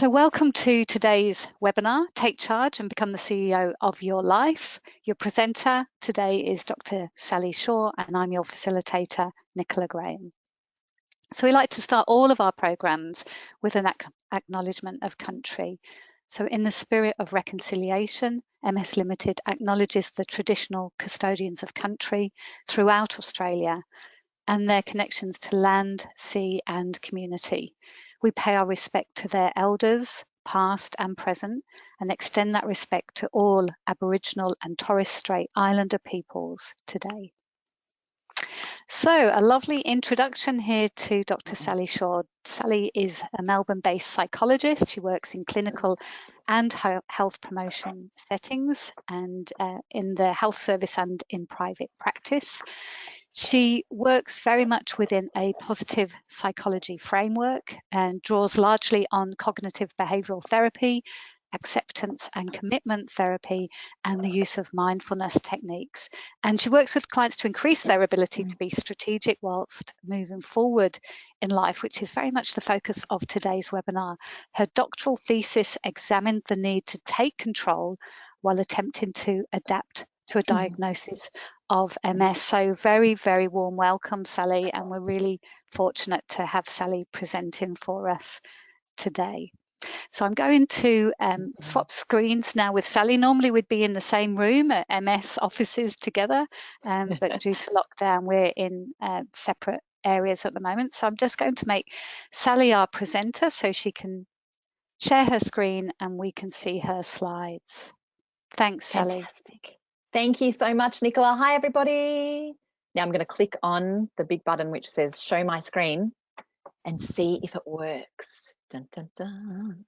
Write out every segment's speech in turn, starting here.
So welcome to today's webinar, Take Charge and Become the CEO of Your Life. Your presenter today is Dr. Sally Shaw and I'm your facilitator, Nicola Graham. So we like to start all of our programs with an acknowledgement of country. So in the spirit of reconciliation, MS Limited acknowledges the traditional custodians of country throughout Australia and their connections to land, sea and community. We pay our respect to their elders, past and present, and extend that respect to all Aboriginal and Torres Strait Islander peoples today. So a lovely introduction here to Dr. Sally Shaw. Sally is a Melbourne-based psychologist. She works in clinical and health promotion settings and in the health service and in private practice. She works very much within a positive psychology framework and draws largely on cognitive behavioural therapy, acceptance and commitment therapy, and the use of mindfulness techniques. And she works with clients to increase their ability to be strategic whilst moving forward in life, which is very much the focus of today's webinar. Her doctoral thesis examined the need to take control while attempting to adapt to a diagnosis of MS. So very, very warm welcome, Sally, and we're really fortunate to have Sally presenting for us today. So I'm going to swap screens now with Sally. Normally we'd be in the same room at MS offices together, but due to lockdown we're in separate areas at the moment. So I'm just going to make Sally our presenter so she can share her screen and we can see her slides. Thanks, Sally. Fantastic. Thank you so much, Nicola. Hi, everybody. Now I'm going to click on the big button which says show my screen and see if it works. Dun, dun, dun.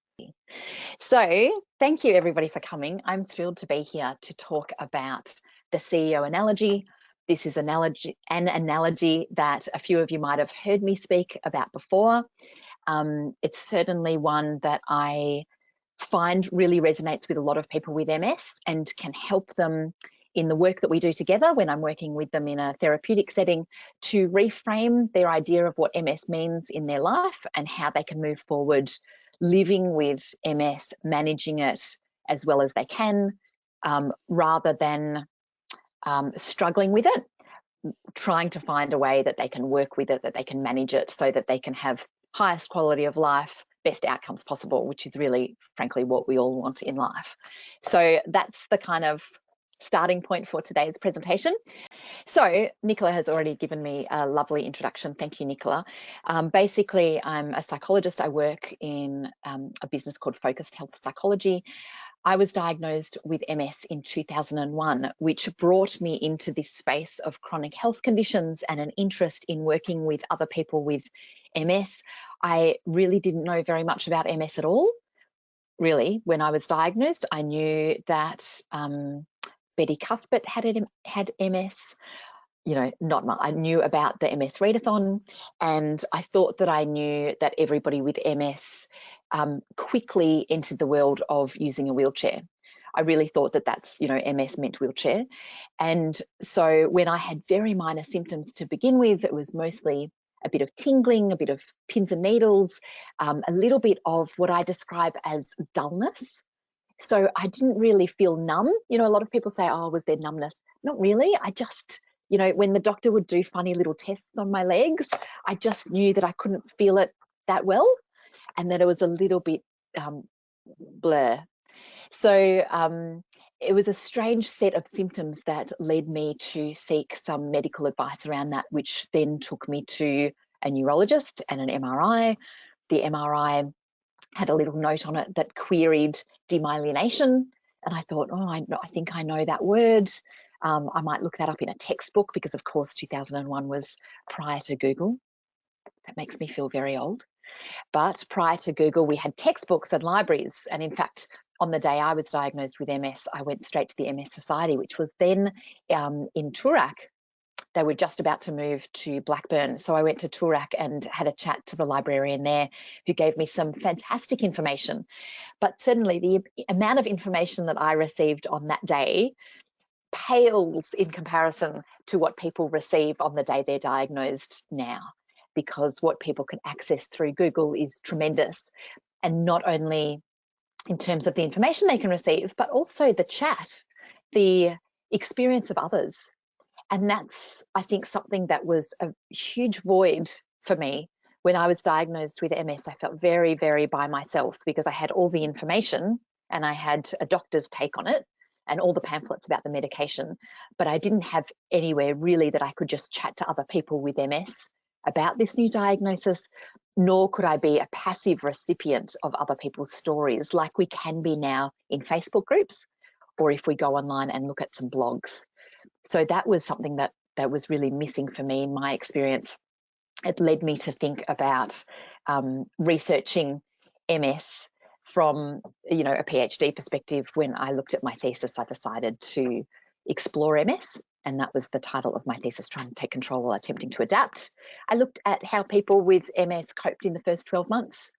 So thank you, everybody, for coming. I'm thrilled to be here to talk about the CEO analogy. This is an analogy that a few of you might have heard me speak about before. It's certainly one that I find really resonates with a lot of people with MS and can help them in the work that we do together when I'm working with them in a therapeutic setting to reframe their idea of what MS means in their life and how they can move forward living with MS, managing it as well as they can, rather than struggling with it, trying to find a way that they can work with it, that they can manage it so that they can have highest quality of life, best outcomes possible, which is really, frankly, what we all want in life. So that's the kind of starting point for today's presentation. So Nicola has already given me a lovely introduction. Thank you, Nicola. Basically, I'm a psychologist. I work in a business called Focused Health Psychology. I was diagnosed with MS in 2001, which brought me into this space of chronic health conditions and an interest in working with other people with MS. I really didn't know very much about MS at all. Really, when I was diagnosed, I knew that Betty Cuthbert had MS. You know, I knew about the MS readathon, and I thought that I knew that everybody with MS quickly entered the world of using a wheelchair. I really thought that that's, you know, MS meant wheelchair. And so when I had very minor symptoms to begin with, it was mostly a bit of tingling, a bit of pins and needles, a little bit of what I describe as dullness. So I didn't really feel numb. You know, a lot of people say, oh, was there numbness? Not really. I just, you know, when the doctor would do funny little tests on my legs, I just knew that I couldn't feel it that well and that it was a little bit blur. So it was a strange set of symptoms that led me to seek some medical advice around that, which then took me to a neurologist and an MRI. The MRI had a little note on it that queried demyelination. And I thought, oh, I think I know that word. I might look that up in a textbook because, of course, 2001 was prior to Google. That makes me feel very old. But prior to Google, we had textbooks and libraries. And in fact, on the day I was diagnosed with MS, I went straight to the MS Society, which was then in Toorak. They were just about to move to Blackburn. So I went to Toorak and had a chat to the librarian there who gave me some fantastic information. But certainly the amount of information that I received on that day pales in comparison to what people receive on the day they're diagnosed now, because what people can access through Google is tremendous. And not only in terms of the information they can receive, but also the chat, the experience of others. And that's, I think, something that was a huge void for me. When I was diagnosed with MS, I felt very, very by myself because I had all the information and I had a doctor's take on it and all the pamphlets about the medication, but I didn't have anywhere really that I could just chat to other people with MS about this new diagnosis, nor could I be a passive recipient of other people's stories like we can be now in Facebook groups, or if we go online and look at some blogs. So that was something that was really missing for me in my experience. It led me to think about researching MS from, a PhD perspective. When I looked at my thesis, I decided to explore MS, and that was the title of my thesis, Trying to Take Control While Attempting to Adapt. I looked at how people with MS coped in the first 12 months,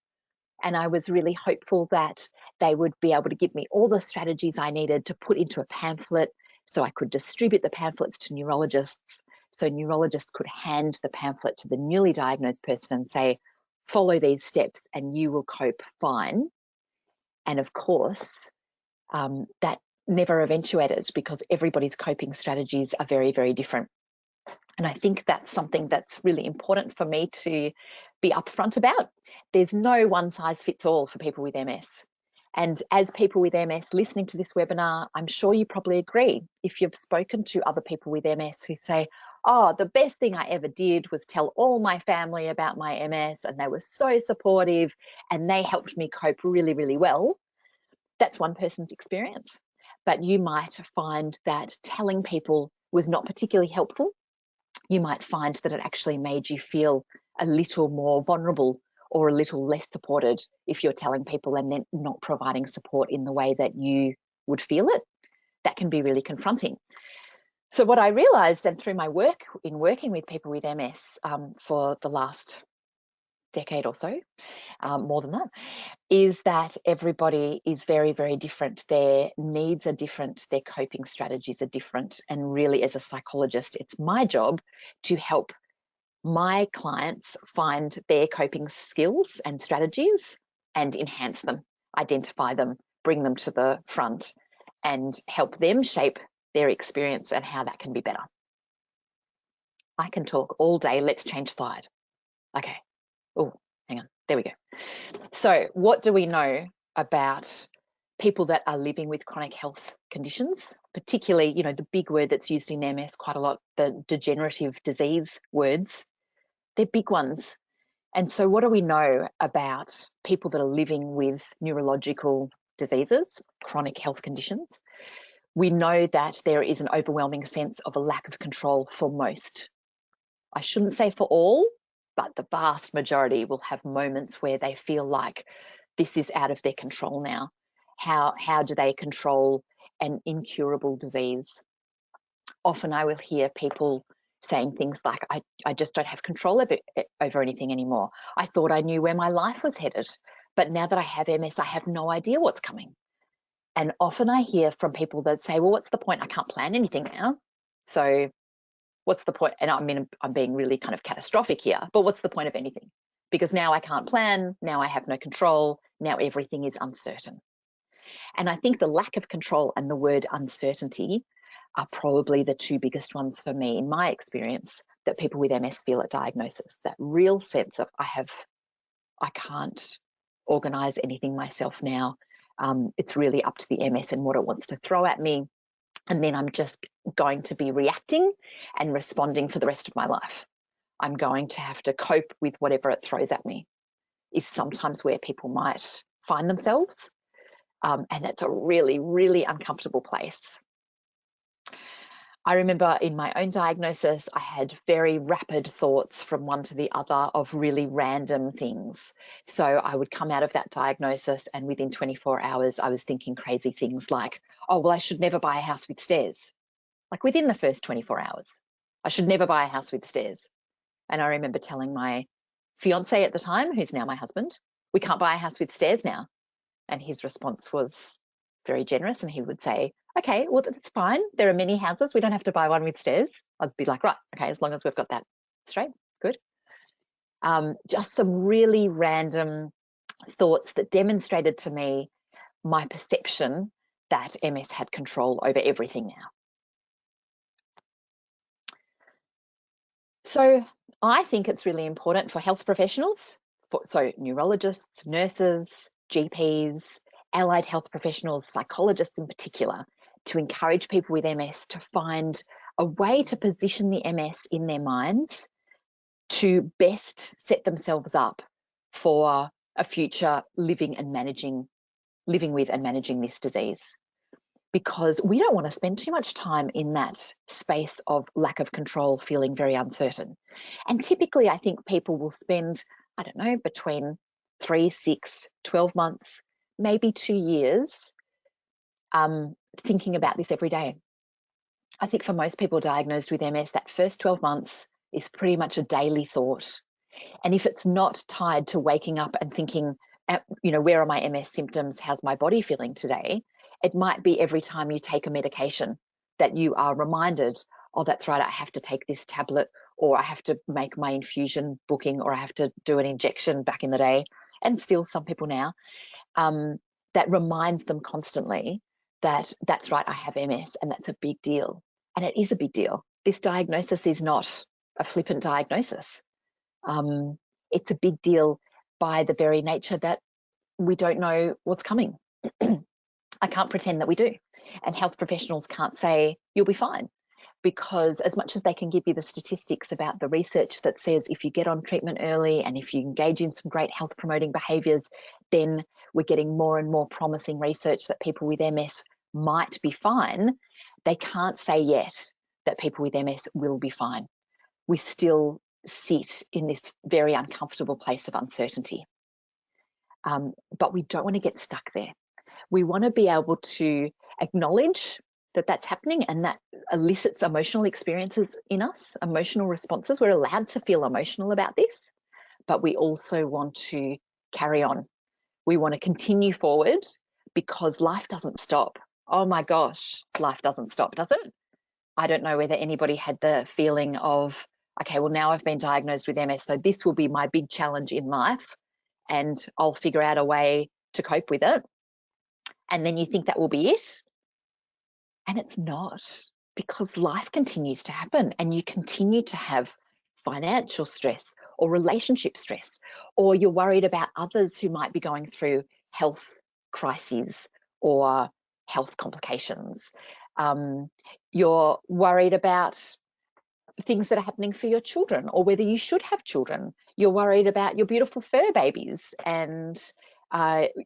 and I was really hopeful that they would be able to give me all the strategies I needed to put into a pamphlet so I could distribute the pamphlets to neurologists, so neurologists could hand the pamphlet to the newly diagnosed person and say, follow these steps and you will cope fine. And of course, that never eventuated because everybody's coping strategies are very, very different. And I think that's something that's really important for me to be upfront about. There's no one size fits all for people with MS. And as people with MS listening to this webinar, I'm sure you probably agree. If you've spoken to other people with MS who say, oh, the best thing I ever did was tell all my family about my MS and they were so supportive and they helped me cope really, really well, that's one person's experience. But you might find that telling people was not particularly helpful. You might find that it actually made you feel a little more vulnerable or a little less supported if you're telling people and then not providing support in the way that you would feel it. That can be really confronting. So what I realized, and through my work in working with people with MS for the last decade or so, more than that, is that everybody is very, very different. Their needs are different, their coping strategies are different. And really, as a psychologist, it's my job to help my clients find their coping skills and strategies and enhance them, identify them, bring them to the front, and help them shape their experience and how that can be better. I can talk all day. Let's change slide. Okay. Oh, hang on. There we go. So what do we know about people that are living with chronic health conditions, particularly, the big word that's used in MS quite a lot, the degenerative disease words? They're big ones. And so what do we know about people that are living with neurological diseases, chronic health conditions? We know that there is an overwhelming sense of a lack of control for most. I shouldn't say for all, but the vast majority will have moments where they feel like this is out of their control now. How do they control an incurable disease? Often I will hear people saying things like, I just don't have control over anything anymore. I thought I knew where my life was headed, but now that I have MS, I have no idea what's coming. And often I hear from people that say, well, what's the point? I can't plan anything now. So what's the point? And I mean, I'm being really kind of catastrophic here, but what's the point of anything? Because now I can't plan, now I have no control, now everything is uncertain. And I think the lack of control and the word uncertainty are probably the two biggest ones for me in my experience that people with MS feel at diagnosis. That real sense of I can't organize anything myself now. It's really up to the MS and what it wants to throw at me. And then I'm just going to be reacting and responding for the rest of my life. I'm going to have to cope with whatever it throws at me, is sometimes where people might find themselves. And that's a really, really uncomfortable place. I remember in my own diagnosis, I had very rapid thoughts from one to the other of really random things. So I would come out of that diagnosis and within 24 hours, I was thinking crazy things like, oh, well, I should never buy a house with stairs. Like within the first 24 hours, I should never buy a house with stairs. And I remember telling my fiance at the time, who's now my husband, we can't buy a house with stairs now. And his response was very generous. And he would say, okay, well, that's fine. There are many houses. We don't have to buy one with stairs. I'd be like, right, okay, as long as we've got that straight, good. Just some really random thoughts that demonstrated to me my perception that MS had control over everything now. So I think it's really important for health professionals, so neurologists, nurses, GPs, allied health professionals, psychologists in particular, to encourage people with MS to find a way to position the MS in their minds to best set themselves up for a future living with and managing this disease. Because we don't want to spend too much time in that space of lack of control, feeling very uncertain. And typically, I think people will spend, I don't know, between 3, 6, 12 months, maybe 2 years, thinking about this every day. I think for most people diagnosed with MS, that first 12 months is pretty much a daily thought. And if it's not tied to waking up and thinking, where are my MS symptoms? How's my body feeling today? It might be every time you take a medication that you are reminded, oh, that's right, I have to take this tablet, or I have to make my infusion booking, or I have to do an injection back in the day, and still some people now, that reminds them constantly that that's right, I have MS, and that's a big deal. And it is a big deal. This diagnosis is not a flippant diagnosis. It's a big deal by the very nature that we don't know what's coming. I can't pretend that we do. And health professionals can't say, you'll be fine. Because as much as they can give you the statistics about the research that says if you get on treatment early and if you engage in some great health promoting behaviours, then we're getting more and more promising research that people with MS might be fine, they can't say yet that people with MS will be fine. We still sit in this very uncomfortable place of uncertainty. But we don't want to get stuck there. We want to be able to acknowledge that that's happening, and that elicits emotional experiences in us, emotional responses. We're allowed to feel emotional about this, but we also want to carry on. We want to continue forward because life doesn't stop. Oh my gosh, life doesn't stop, does it? I don't know whether anybody had the feeling of, okay, well, now I've been diagnosed with MS, so this will be my big challenge in life, and I'll figure out a way to cope with it. And then you think that will be it. And it's not, because life continues to happen, and you continue to have financial stress or relationship stress, or you're worried about others who might be going through health crises or health complications. You're worried about things that are happening for your children, or whether you should have children. You're worried about your beautiful fur babies and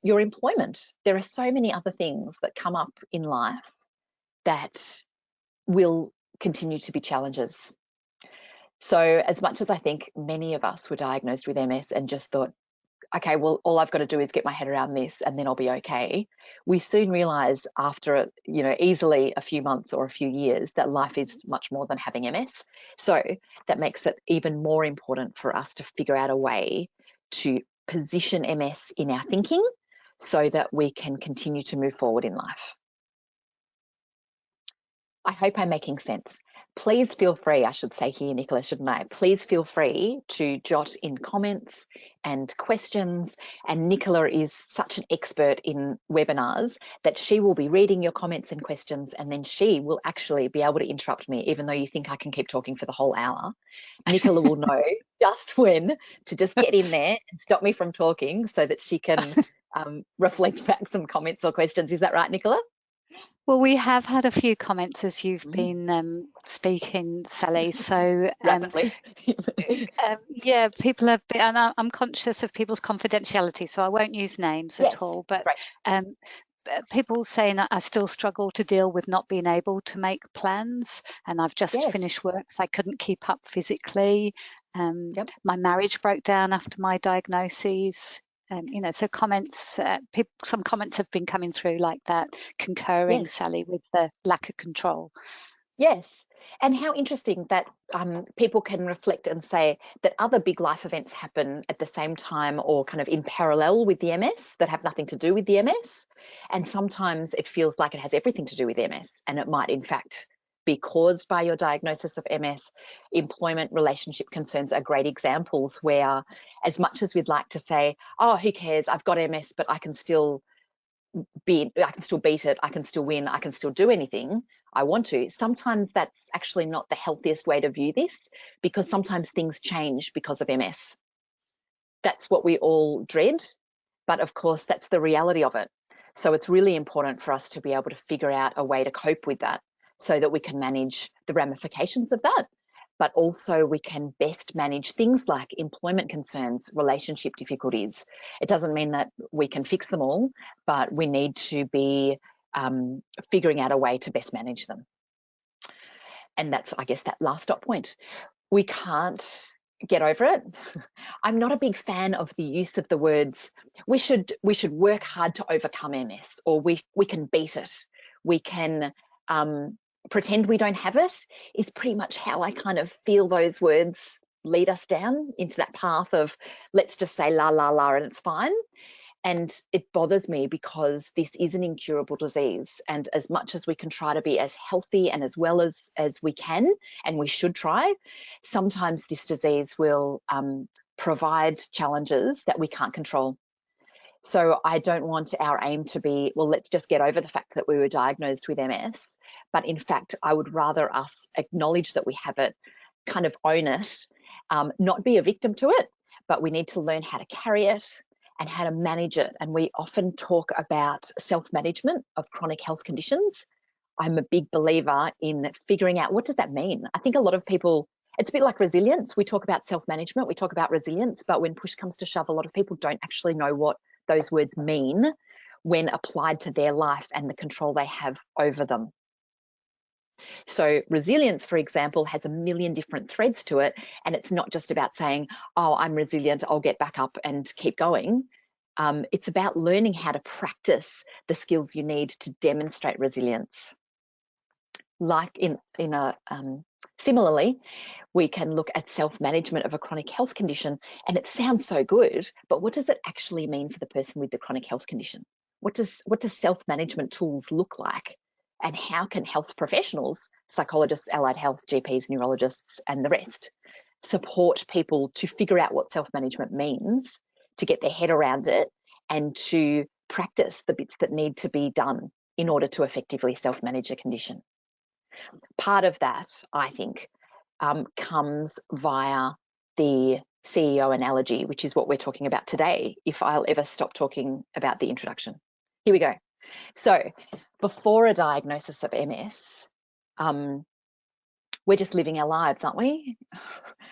your employment. There are so many other things that come up in life that will continue to be challenges. So as much as I think many of us were diagnosed with MS and just thought, okay, well, all I've got to do is get my head around this and then I'll be okay, we soon realize after, easily a few months or a few years that life is much more than having MS. So that makes it even more important for us to figure out a way to position MS in our thinking so that we can continue to move forward in life. I hope I'm making sense. Please feel free, I should say here, Nicola, shouldn't I? Please feel free to jot in comments and questions. And Nicola is such an expert in webinars that she will be reading your comments and questions, and then she will actually be able to interrupt me, even though you think I can keep talking for the whole hour. Nicola will know just when to just get in there and stop me from talking so that she can reflect back some comments or questions. Is that right, Nicola? Well, we have had a few comments as you've been speaking, Sally. So rapidly. yeah, people have been, and I'm conscious of people's confidentiality, so I won't use names at all. But people saying I still struggle to deal with not being able to make plans, and I've just finished work, so I couldn't keep up physically. My marriage broke down after my diagnosis. So comments, some comments have been coming through like that, concurring, Sally, with the lack of control. Yes, and how interesting that people can reflect and say that other big life events happen at the same time or kind of in parallel with the MS that have nothing to do with the MS. And sometimes it feels like it has everything to do with MS, and it might in fact be caused by your diagnosis of MS. Employment relationship concerns are great examples where, as much as we'd like to say, oh, who cares, I've got MS, but I can still beat it, I can still win, I can still do anything I want to. Sometimes that's actually not the healthiest way to view this, because sometimes things change because of MS. That's what we all dread, but of course that's the reality of it. So it's really important for us to be able to figure out a way to cope with that so that we can manage the ramifications of that, but also we can best manage things like employment concerns, relationship difficulties. It doesn't mean that we can fix them all, but we need to be figuring out a way to best manage them. And that's, I guess, that last dot point. We can't get over it. I'm not a big fan of the use of the words, we should work hard to overcome MS, or we can beat it. We can pretend we don't have it, is pretty much how I kind of feel those words lead us down into that path of, let's just say la, la, la, and it's fine. And it bothers me because this is an incurable disease. And as much as we can try to be as healthy and as well as we can, and we should try, sometimes this disease will provide challenges that we can't control. So I don't want our aim to be, well, let's just get over the fact that we were diagnosed with MS. But in fact, I would rather us acknowledge that we have it, kind of own it, not be a victim to it, but we need to learn how to carry it and how to manage it. And we often talk about self-management of chronic health conditions. I'm a big believer in figuring out, what does that mean? I think a lot of people, it's a bit like resilience. We talk about self-management, we talk about resilience, but when push comes to shove, a lot of people don't actually know what those words mean when applied to their life and the control they have over them. So resilience, for example, has a million different threads to it. And it's not just about saying, oh, I'm resilient, I'll get back up and keep going. It's about learning how to practice the skills you need to demonstrate resilience. Like similarly, we can look at self-management of a chronic health condition, and it sounds so good, but what does it actually mean for the person with the chronic health condition? What does self-management tools look like? And how can health professionals, psychologists, allied health, GPs, neurologists, and the rest, support people to figure out what self-management means, to get their head around it, and to practice the bits that need to be done in order to effectively self-manage a condition? Part of that, I think, comes via the CEO analogy, which is what we're talking about today, if I'll ever stop talking about the introduction. Here we go. So before a diagnosis of MS, we're just living our lives, aren't we?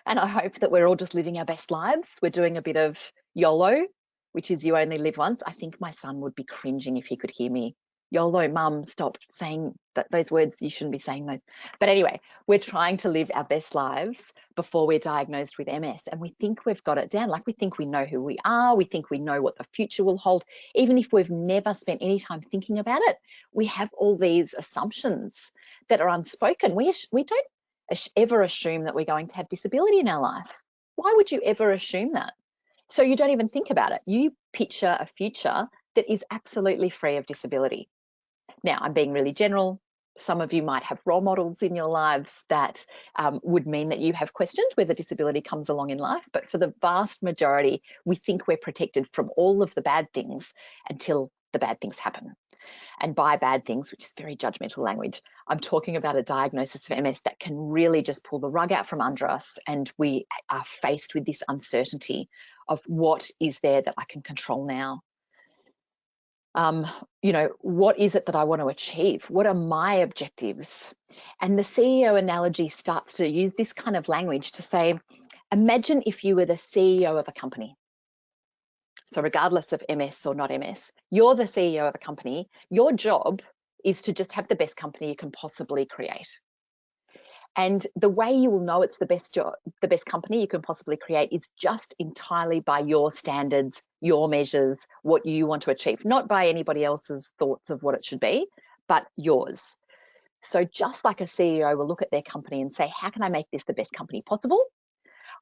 And I hope that we're all just living our best lives. We're doing a bit of YOLO, which is you only live once. I think my son would be cringing if he could hear me. YOLO, mum, stop saying those words. You shouldn't be saying those. But anyway, we're trying to live our best lives before we're diagnosed with MS. And we think we've got it down. Like, we think we know who we are. We think we know what the future will hold. Even if we've never spent any time thinking about it, we have all these assumptions that are unspoken. We don't ever assume that we're going to have disability in our life. Why would you ever assume that? So you don't even think about it. You picture a future that is absolutely free of disability. Now, I'm being really general. Some of you might have role models in your lives that would mean that you have questioned whether disability comes along in life. But for the vast majority, we think we're protected from all of the bad things until the bad things happen. And by bad things, which is very judgmental language, I'm talking about a diagnosis of MS that can really just pull the rug out from under us. And we are faced with this uncertainty of, what is there that I can control now? What is it that I want to achieve? What are my objectives? And the CEO analogy starts to use this kind of language to say, imagine if you were the CEO of a company. So regardless of MS or not MS, you're the CEO of a company. Your job is to just have the best company you can possibly create. And the way you will know it's the best company you can possibly create is just entirely by your standards, your measures, what you want to achieve, not by anybody else's thoughts of what it should be, but yours. So just like a CEO will look at their company and say, how can I make this the best company possible?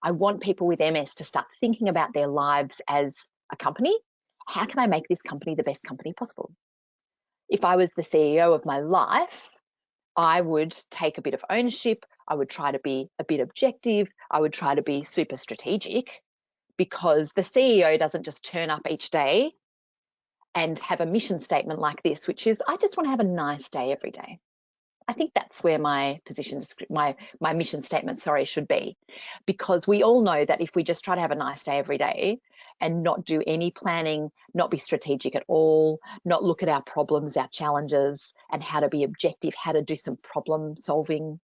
I want people with MS to start thinking about their lives as a company. How can I make this company the best company possible? If I was the CEO of my life, I would take a bit of ownership. I would try to be a bit objective. I would try to be super strategic, because the CEO doesn't just turn up each day and have a mission statement like this, which is, I just want to have a nice day every day. I think that's where my position, my mission statement, should be, because we all know that if we just try to have a nice day every day and not do any planning, not be strategic at all, not look at our problems, our challenges, and how to be objective, how to do some problem solving,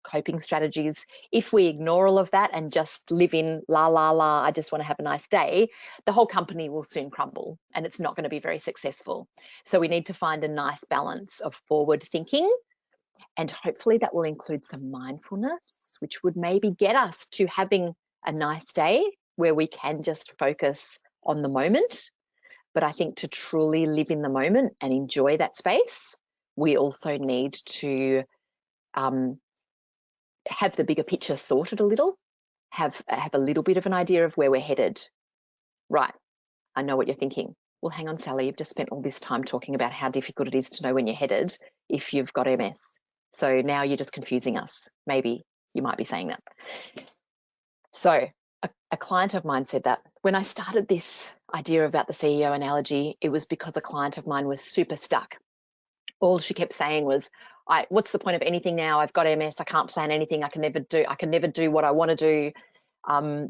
coping strategies, if we ignore all of that and just live in la la la, I just want to have a nice day, the whole company will soon crumble and it's not going to be very successful. So we need to find a nice balance of forward thinking, and hopefully that will include some mindfulness, which would maybe get us to having a nice day where we can just focus on the moment. But I think to truly live in the moment and enjoy that space, we also need to have the bigger picture sorted a little, have a little bit of an idea of where we're headed. Right, I know what you're thinking. Well, hang on, Sally, you've just spent all this time talking about how difficult it is to know when you're headed if you've got MS. So now you're just confusing us. Maybe you might be saying that. So a client of mine said that when I started this idea about the CEO analogy, it was because a client of mine was super stuck. All she kept saying was, what's the point of anything now? I've got MS. I can't plan anything. I can never do what I want to do.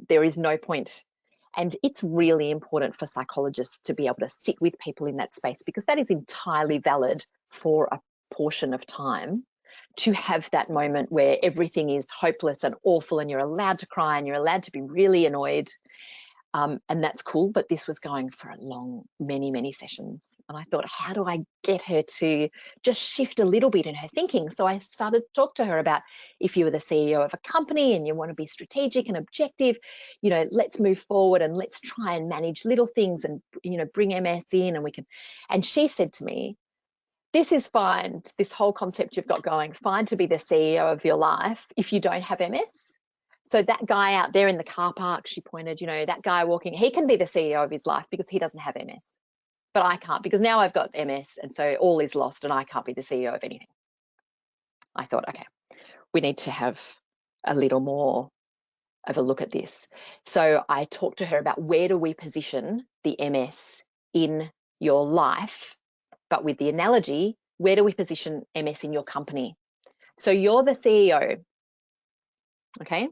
There is no point. And it's really important for psychologists to be able to sit with people in that space, because that is entirely valid for a portion of time, to have that moment where everything is hopeless and awful and you're allowed to cry and you're allowed to be really annoyed. And that's cool, but this was going for a long, many sessions. And I thought, how do I get her to just shift a little bit in her thinking? So I started to talk to her about, if you were the CEO of a company and you want to be strategic and objective, let's move forward and let's try and manage little things and, bring MS in, and we can. And she said to me, this is fine, this whole concept you've got going, fine to be the CEO of your life if you don't have MS. So that guy out there in the car park, she pointed, that guy walking, he can be the CEO of his life because he doesn't have MS. But I can't, because now I've got MS, and so all is lost and I can't be the CEO of anything. I thought, okay, we need to have a little more of a look at this. So I talked to her about, where do we position the MS in your life? But with the analogy, where do we position MS in your company? So you're the CEO. Okay,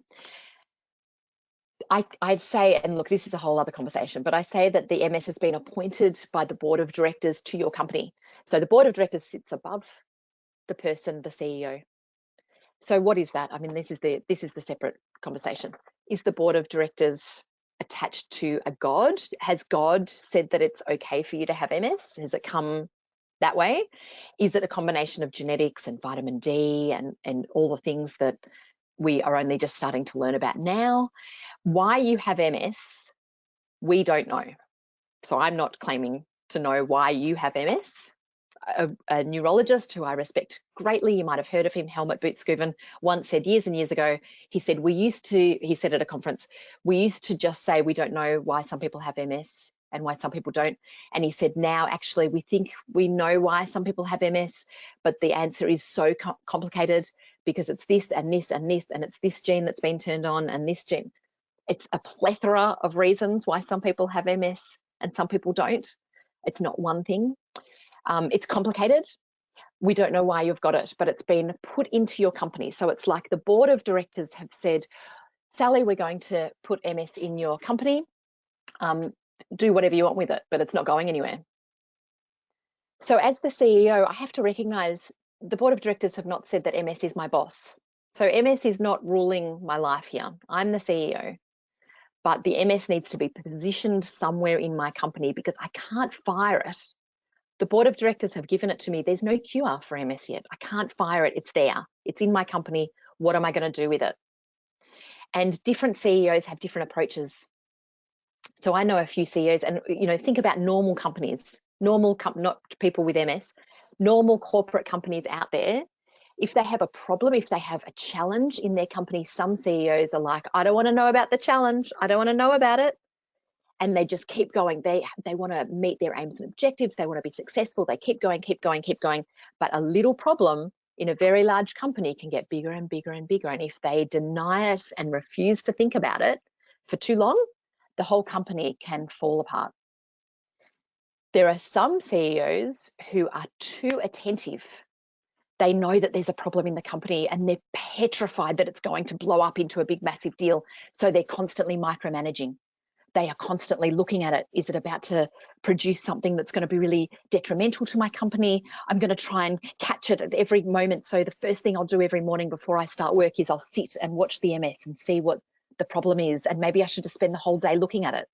I'd say, and look, this is a whole other conversation, but I say that the MS has been appointed by the board of directors to your company. So the board of directors sits above the person, the CEO. So what is that? I mean, this is the separate conversation. Is the board of directors attached to a God? Has God said that it's okay for you to have MS? Has it come that way? Is it a combination of genetics and vitamin D and all the things that we are only just starting to learn about now? Why you have MS, we don't know. So I'm not claiming to know why you have MS. A neurologist who I respect greatly, you might have heard of him, Helmut Bootskoven, once said years and years ago, he said at a conference, we used to just say we don't know why some people have MS and why some people don't. And he said, now actually we think we know why some people have MS, but the answer is so complicated, because it's this and this and this, and it's this gene that's been turned on and this gene. It's a plethora of reasons why some people have MS and some people don't. It's not one thing. It's complicated. We don't know why you've got it, but it's been put into your company. So it's like the board of directors have said, Sally, we're going to put MS in your company. Do whatever you want with it, but it's not going anywhere. So as the CEO, I have to recognize the board of directors have not said that MS is my boss. So MS is not ruling my life here. I'm the CEO, but the MS needs to be positioned somewhere in my company because I can't fire it. The board of directors have given it to me. There's no cure for MS yet. I can't fire it. It's there. It's in my company. What am I going to do with it? And different CEOs have different approaches. So I know a few CEOs, and think about normal companies, not people with MS, normal corporate companies out there. If they have a problem, if they have a challenge in their company, some CEOs are like, I don't want to know about the challenge. I don't want to know about it. And they just keep going. They want to meet their aims and objectives. They want to be successful. They keep going. But a little problem, in a very large company can get bigger and bigger and bigger. And if they deny it and refuse to think about it for too long, the whole company can fall apart. There are some CEOs who are too attentive. They know that there's a problem in the company and they're petrified that it's going to blow up into a big, massive deal. So they're constantly micromanaging. They are constantly looking at it. Is it about to produce something that's going to be really detrimental to my company? I'm going to try and catch it at every moment. So the first thing I'll do every morning before I start work is I'll sit and watch the MS and see what the problem is. And maybe I should just spend the whole day looking at it.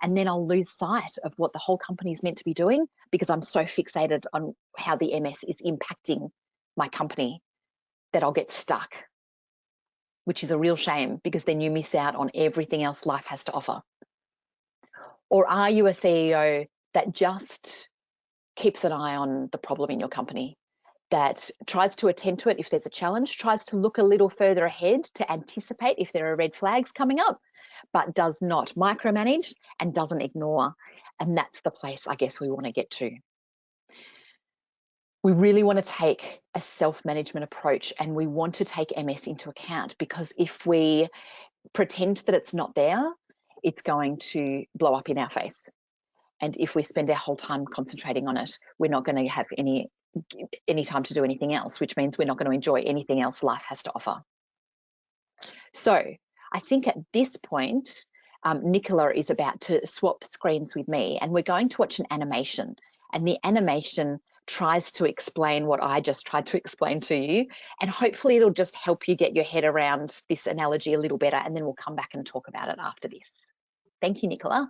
And then I'll lose sight of what the whole company is meant to be doing because I'm so fixated on how the MS is impacting my company that I'll get stuck, which is a real shame because then you miss out on everything else life has to offer. Or are you a CEO that just keeps an eye on the problem in your company, that tries to attend to it if there's a challenge, tries to look a little further ahead to anticipate if there are red flags coming up, but does not micromanage and doesn't ignore? And that's the place I guess we want to get to. We really want to take a self-management approach and we want to take MS into account, because if we pretend that it's not there, it's going to blow up in our face. And if we spend our whole time concentrating on it, we're not going to have any time to do anything else, which means we're not going to enjoy anything else life has to offer. So I think at this point, Nicola is about to swap screens with me and we're going to watch an animation. And the animation tries to explain what I just tried to explain to you. And hopefully it'll just help you get your head around this analogy a little better. And then we'll come back and talk about it after this. Thank you, Nicola.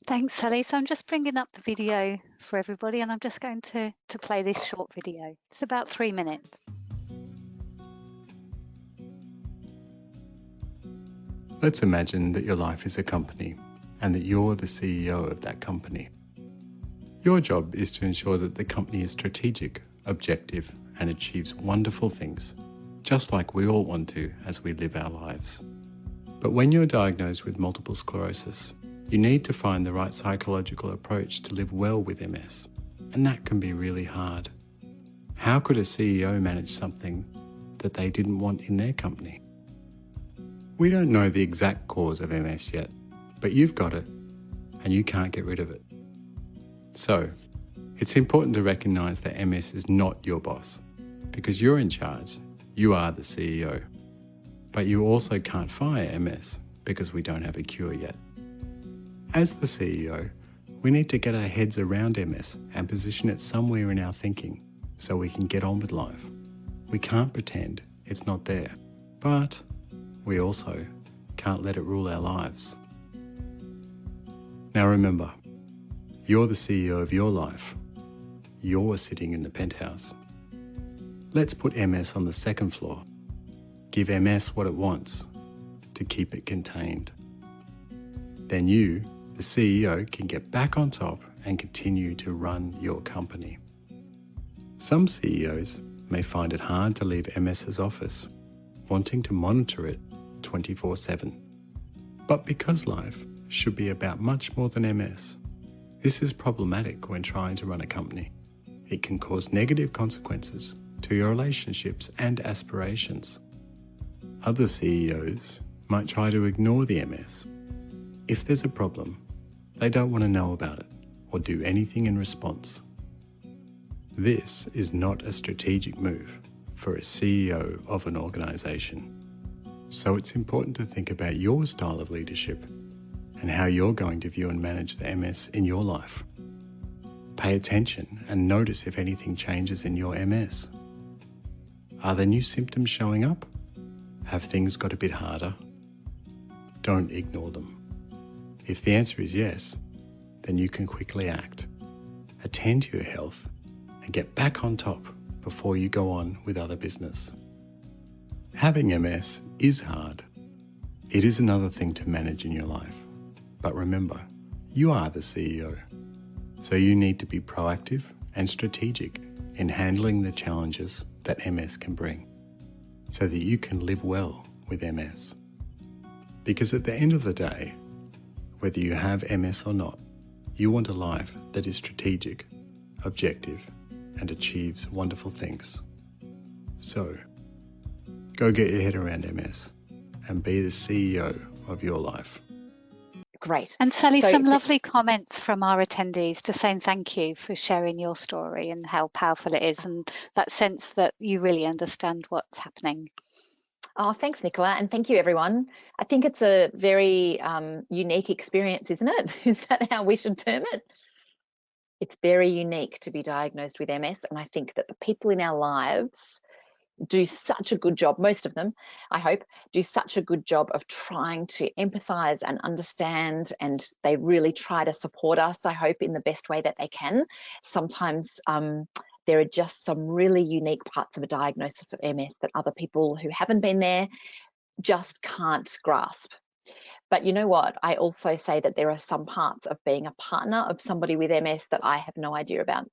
Thanks, Sally. So I'm just bringing up the video for everybody and I'm just going to play this short video. It's about 3 minutes. Let's imagine that your life is a company and that you're the CEO of that company. Your job is to ensure that the company is strategic, objective, and achieves wonderful things, just like we all want to as we live our lives. But when you're diagnosed with multiple sclerosis, you need to find the right psychological approach to live well with MS, and that can be really hard. How could a CEO manage something that they didn't want in their company? We don't know the exact cause of MS yet, but you've got it, and you can't get rid of it. So, it's important to recognise that MS is not your boss, because you're in charge, you are the CEO. But you also can't fire MS because we don't have a cure yet. As the CEO, we need to get our heads around MS and position it somewhere in our thinking so we can get on with life. We can't pretend it's not there, but we also can't let it rule our lives. Now remember, you're the CEO of your life. You're sitting in the penthouse. Let's put MS on the second floor. Give MS what it wants to keep it contained. Then you, the CEO, can get back on top and continue to run your company. Some CEOs may find it hard to leave MS's office, wanting to monitor it 24/7. But because life should be about much more than MS, this is problematic when trying to run a company. It can cause negative consequences to your relationships and aspirations. Other CEOs might try to ignore the MS. If there's a problem, they don't want to know about it or do anything in response. This is not a strategic move for a CEO of an organisation. So it's important to think about your style of leadership and how you're going to view and manage the MS in your life. Pay attention and notice if anything changes in your MS. Are there new symptoms showing up? Have things got a bit harder? Don't ignore them. If the answer is yes, then you can quickly act. Attend to your health and get back on top before you go on with other business. Having MS is hard. It is another thing to manage in your life. But remember, you are the CEO. So you need to be proactive and strategic in handling the challenges that MS can bring, so that you can live well with MS. Because at the end of the day, whether you have MS or not, you want a life that is strategic, objective, and achieves wonderful things. So, go get your head around MS and be the CEO of your life. Great. And Sally, So some lovely comments from our attendees just saying thank you for sharing your story and how powerful it is, and that sense that you really understand what's happening. Oh, thanks, Nicola, and thank you, everyone. I think it's a very unique experience, isn't it? Is that how we should term it? It's very unique to be diagnosed with MS, and I think that the people in our lives do such a good job, most of them, I hope, do such a good job of trying to empathise and understand, and they really try to support us, I hope, in the best way that they can. Sometimes there are just some really unique parts of a diagnosis of MS that other people who haven't been there just can't grasp. But you know what? I also say that there are some parts of being a partner of somebody with MS that I have no idea about,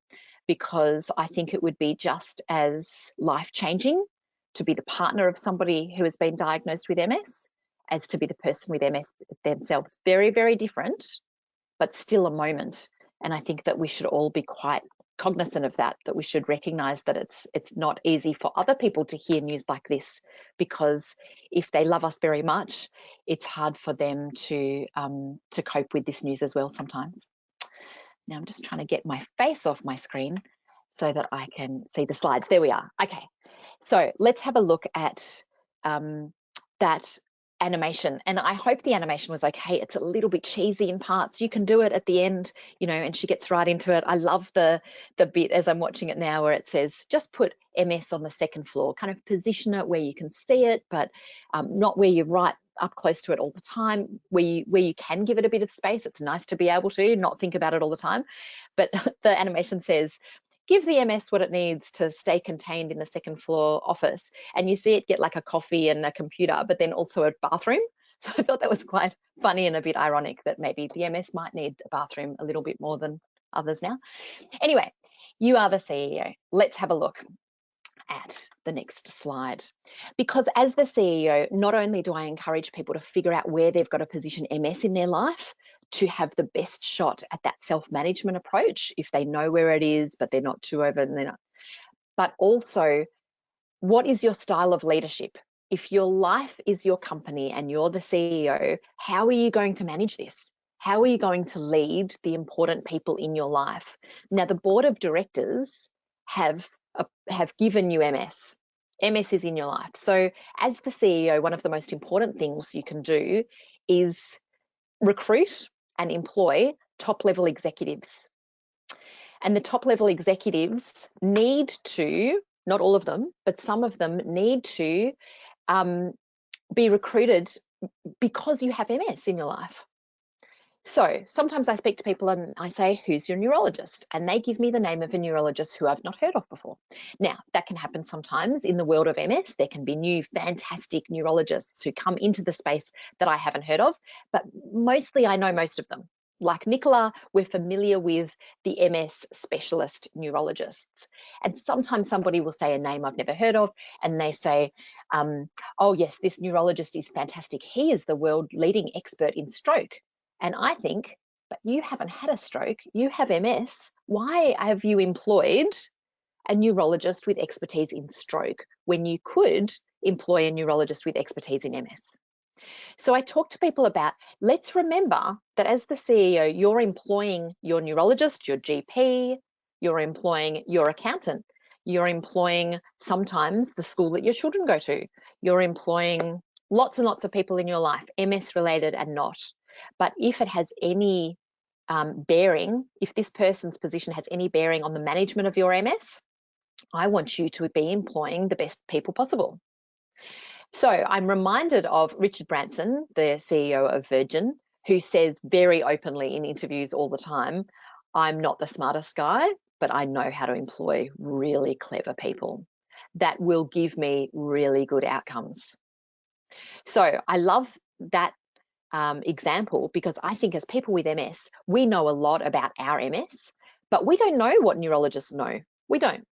because I think it would be just as life-changing to be the partner of somebody who has been diagnosed with MS as to be the person with MS themselves. Very, very different, but still a moment. And I think that we should all be quite cognizant of that, that we should recognize that it's not easy for other people to hear news like this, because if they love us very much, it's hard for them to cope with this news as well sometimes. Now I'm just trying to get my face off my screen so that I can see the slides. There we are. Okay, so let's have a look at that animation, and I hope the animation was okay. It's a little bit cheesy in parts. You can do it at the end, you know, and she gets right into it. I love the bit as I'm watching it now where it says just put MS on the second floor, kind of position it where you can see it, but not where you're right up close to it all the time, where you can give it a bit of space. It's nice to be able to not think about it all the time. But the animation says, give the MS what it needs to stay contained in the second floor office. And you see it get like a coffee and a computer, but then also a bathroom. So I thought that was quite funny and a bit ironic that maybe the MS might need a bathroom a little bit more than others now. Anyway, you are the CEO. Let's have a look at the next slide. Because as the CEO, not only do I encourage people to figure out where they've got to position MS in their life to have the best shot at that self-management approach, if they know where it is, but they're not too over, and they're not. But also, what is your style of leadership? If your life is your company and you're the CEO, how are you going to manage this? How are you going to lead the important people in your life? Now, the board of directors have given you MS. MS is in your life. So as the CEO, one of the most important things you can do is recruit and employ top-level executives. And the top-level executives need to, not all of them, but some of them need to be recruited because you have MS in your life. So sometimes I speak to people and I say, who's your neurologist? And they give me the name of a neurologist who I've not heard of before. Now, that can happen sometimes in the world of MS. There can be new fantastic neurologists who come into the space that I haven't heard of, but mostly I know most of them. Like Nicola, we're familiar with the MS specialist neurologists. And sometimes somebody will say a name I've never heard of, and they say, oh yes, this neurologist is fantastic. He is the world leading expert in stroke. And I think, but you haven't had a stroke, you have MS. Why have you employed a neurologist with expertise in stroke when you could employ a neurologist with expertise in MS? So I talk to people about, let's remember that as the CEO, you're employing your neurologist, your GP, you're employing your accountant, you're employing sometimes the school that your children go to, you're employing lots and lots of people in your life, MS related and not. But if it has any bearing, if this person's position has any bearing on the management of your MS, I want you to be employing the best people possible. So I'm reminded of Richard Branson, the CEO of Virgin, who says very openly in interviews all the time, I'm not the smartest guy, but I know how to employ really clever people that will give me really good outcomes. So I love that example, because I think as people with MS, we know a lot about our MS, but we don't know what neurologists know. We don't.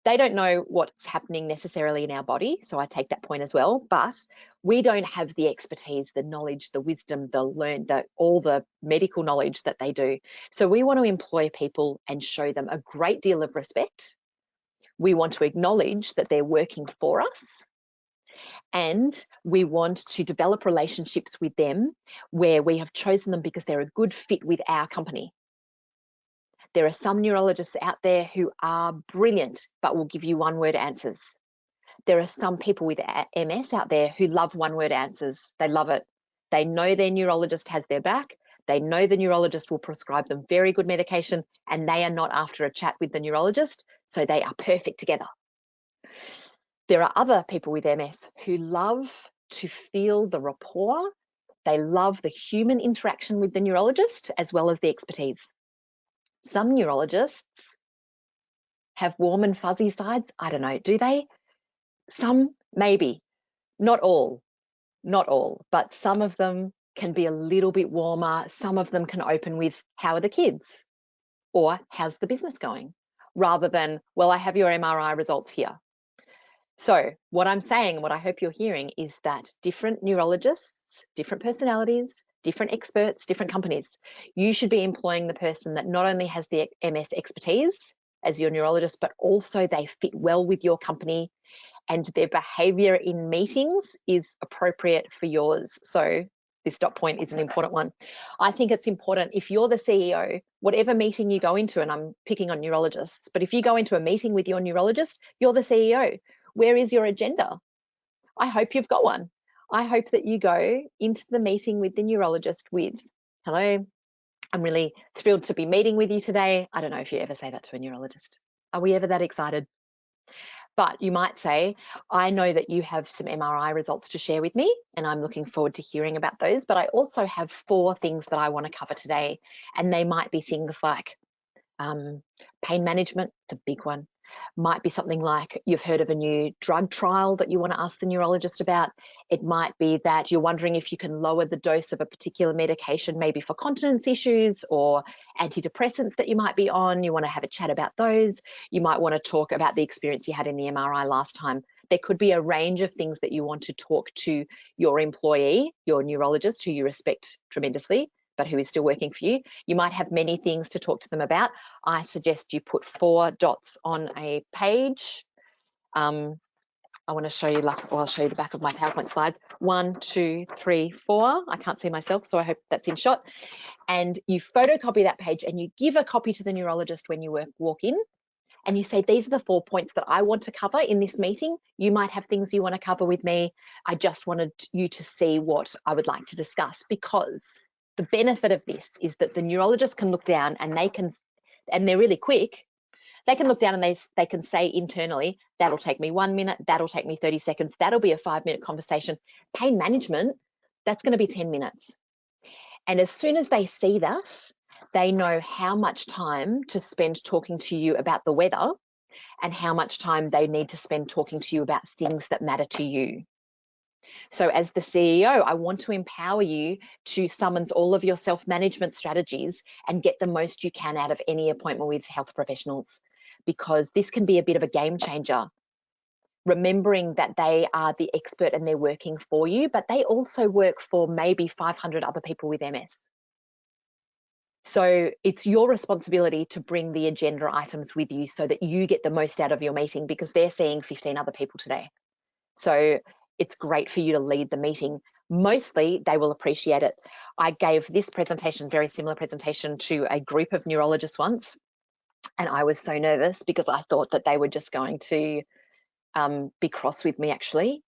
They don't know what's happening necessarily in our body, so I take that point as well, but we don't have the expertise, the knowledge, the wisdom, all the medical knowledge that they do. So we want to employ people and show them a great deal of respect. We want to acknowledge that they're working for us, and we want to develop relationships with them where we have chosen them because they're a good fit with our company. There are some neurologists out there who are brilliant, but will give you one-word answers. There are some people with MS out there who love one-word answers. They love it. They know their neurologist has their back. They know the neurologist will prescribe them very good medication, and they are not after a chat with the neurologist, so they are perfect together. There are other people with MS who love to feel the rapport. They love the human interaction with the neurologist as well as the expertise. Some neurologists have warm and fuzzy sides. I don't know, do they? Some, maybe. Not all, but some of them can be a little bit warmer. Some of them can open with, how are the kids? Or how's the business going? Rather than, well, I have your MRI results here. So what I'm saying, and what I hope you're hearing, is that different neurologists, different personalities, different experts, different companies, you should be employing the person that not only has the MS expertise as your neurologist, but also they fit well with your company and their behavior in meetings is appropriate for yours. So this dot point is an important one. I think it's important, if you're the CEO, whatever meeting you go into, and I'm picking on neurologists, but if you go into a meeting with your neurologist, you're the CEO. Where is your agenda? I hope you've got one. I hope that you go into the meeting with the neurologist with, hello, I'm really thrilled to be meeting with you today. I don't know if you ever say that to a neurologist. Are we ever that excited? But you might say, I know that you have some MRI results to share with me, and I'm looking forward to hearing about those. But I also have 4 things that I want to cover today. And they might be things like pain management, it's a big one. Might be something like you've heard of a new drug trial that you want to ask the neurologist about. It might be that you're wondering if you can lower the dose of a particular medication, maybe for continence issues or antidepressants that you might be on. You want to have a chat about those. You might want to talk about the experience you had in the MRI last time. There could be a range of things that you want to talk to your employee, your neurologist, who you respect tremendously, but who is still working for you. You might have many things to talk to them about. I suggest you put 4 dots on a page. I want to show you, I'll show you the back of my PowerPoint slides. 1, 2, 3, 4. I can't see myself, so I hope that's in shot. And you photocopy that page and you give a copy to the neurologist when you walk in. And you say, these are the 4 points that I want to cover in this meeting. You might have things you want to cover with me. I just wanted you to see what I would like to discuss, because the benefit of this is that the neurologist can look down and they can, and they're really quick, they can look down and they can say internally, that'll take me 1 minute, that'll take me 30 seconds, that'll be a 5-minute conversation. Pain management, that's going to be 10 minutes. And as soon as they see that, they know how much time to spend talking to you about the weather and how much time they need to spend talking to you about things that matter to you. So as the CEO, I want to empower you to summon all of your self-management strategies and get the most you can out of any appointment with health professionals, because this can be a bit of a game changer. Remembering that they are the expert and they're working for you, but they also work for maybe 500 other people with MS. So it's your responsibility to bring the agenda items with you so that you get the most out of your meeting, because they're seeing 15 other people today. So it's great for you to lead the meeting. Mostly they will appreciate it. I gave this presentation, very similar presentation, to a group of neurologists once, and I was so nervous because I thought that they were just going to be cross with me, actually.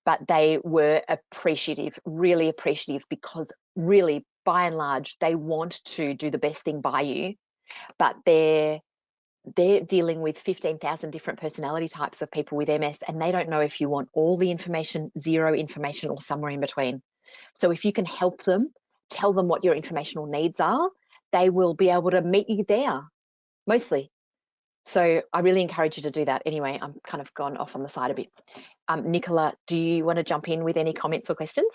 But they were appreciative, really appreciative, because really, by and large, they want to do the best thing by you, but they're dealing with 15,000 different personality types of people with MS, and they don't know if you want all the information, zero information, or somewhere in between. So if you can help them, tell them what your informational needs are, they will be able to meet you there, mostly. So I really encourage you to do that. Anyway, I'm kind of gone off on the side a bit. Nicola, do you want to jump in with any comments or questions?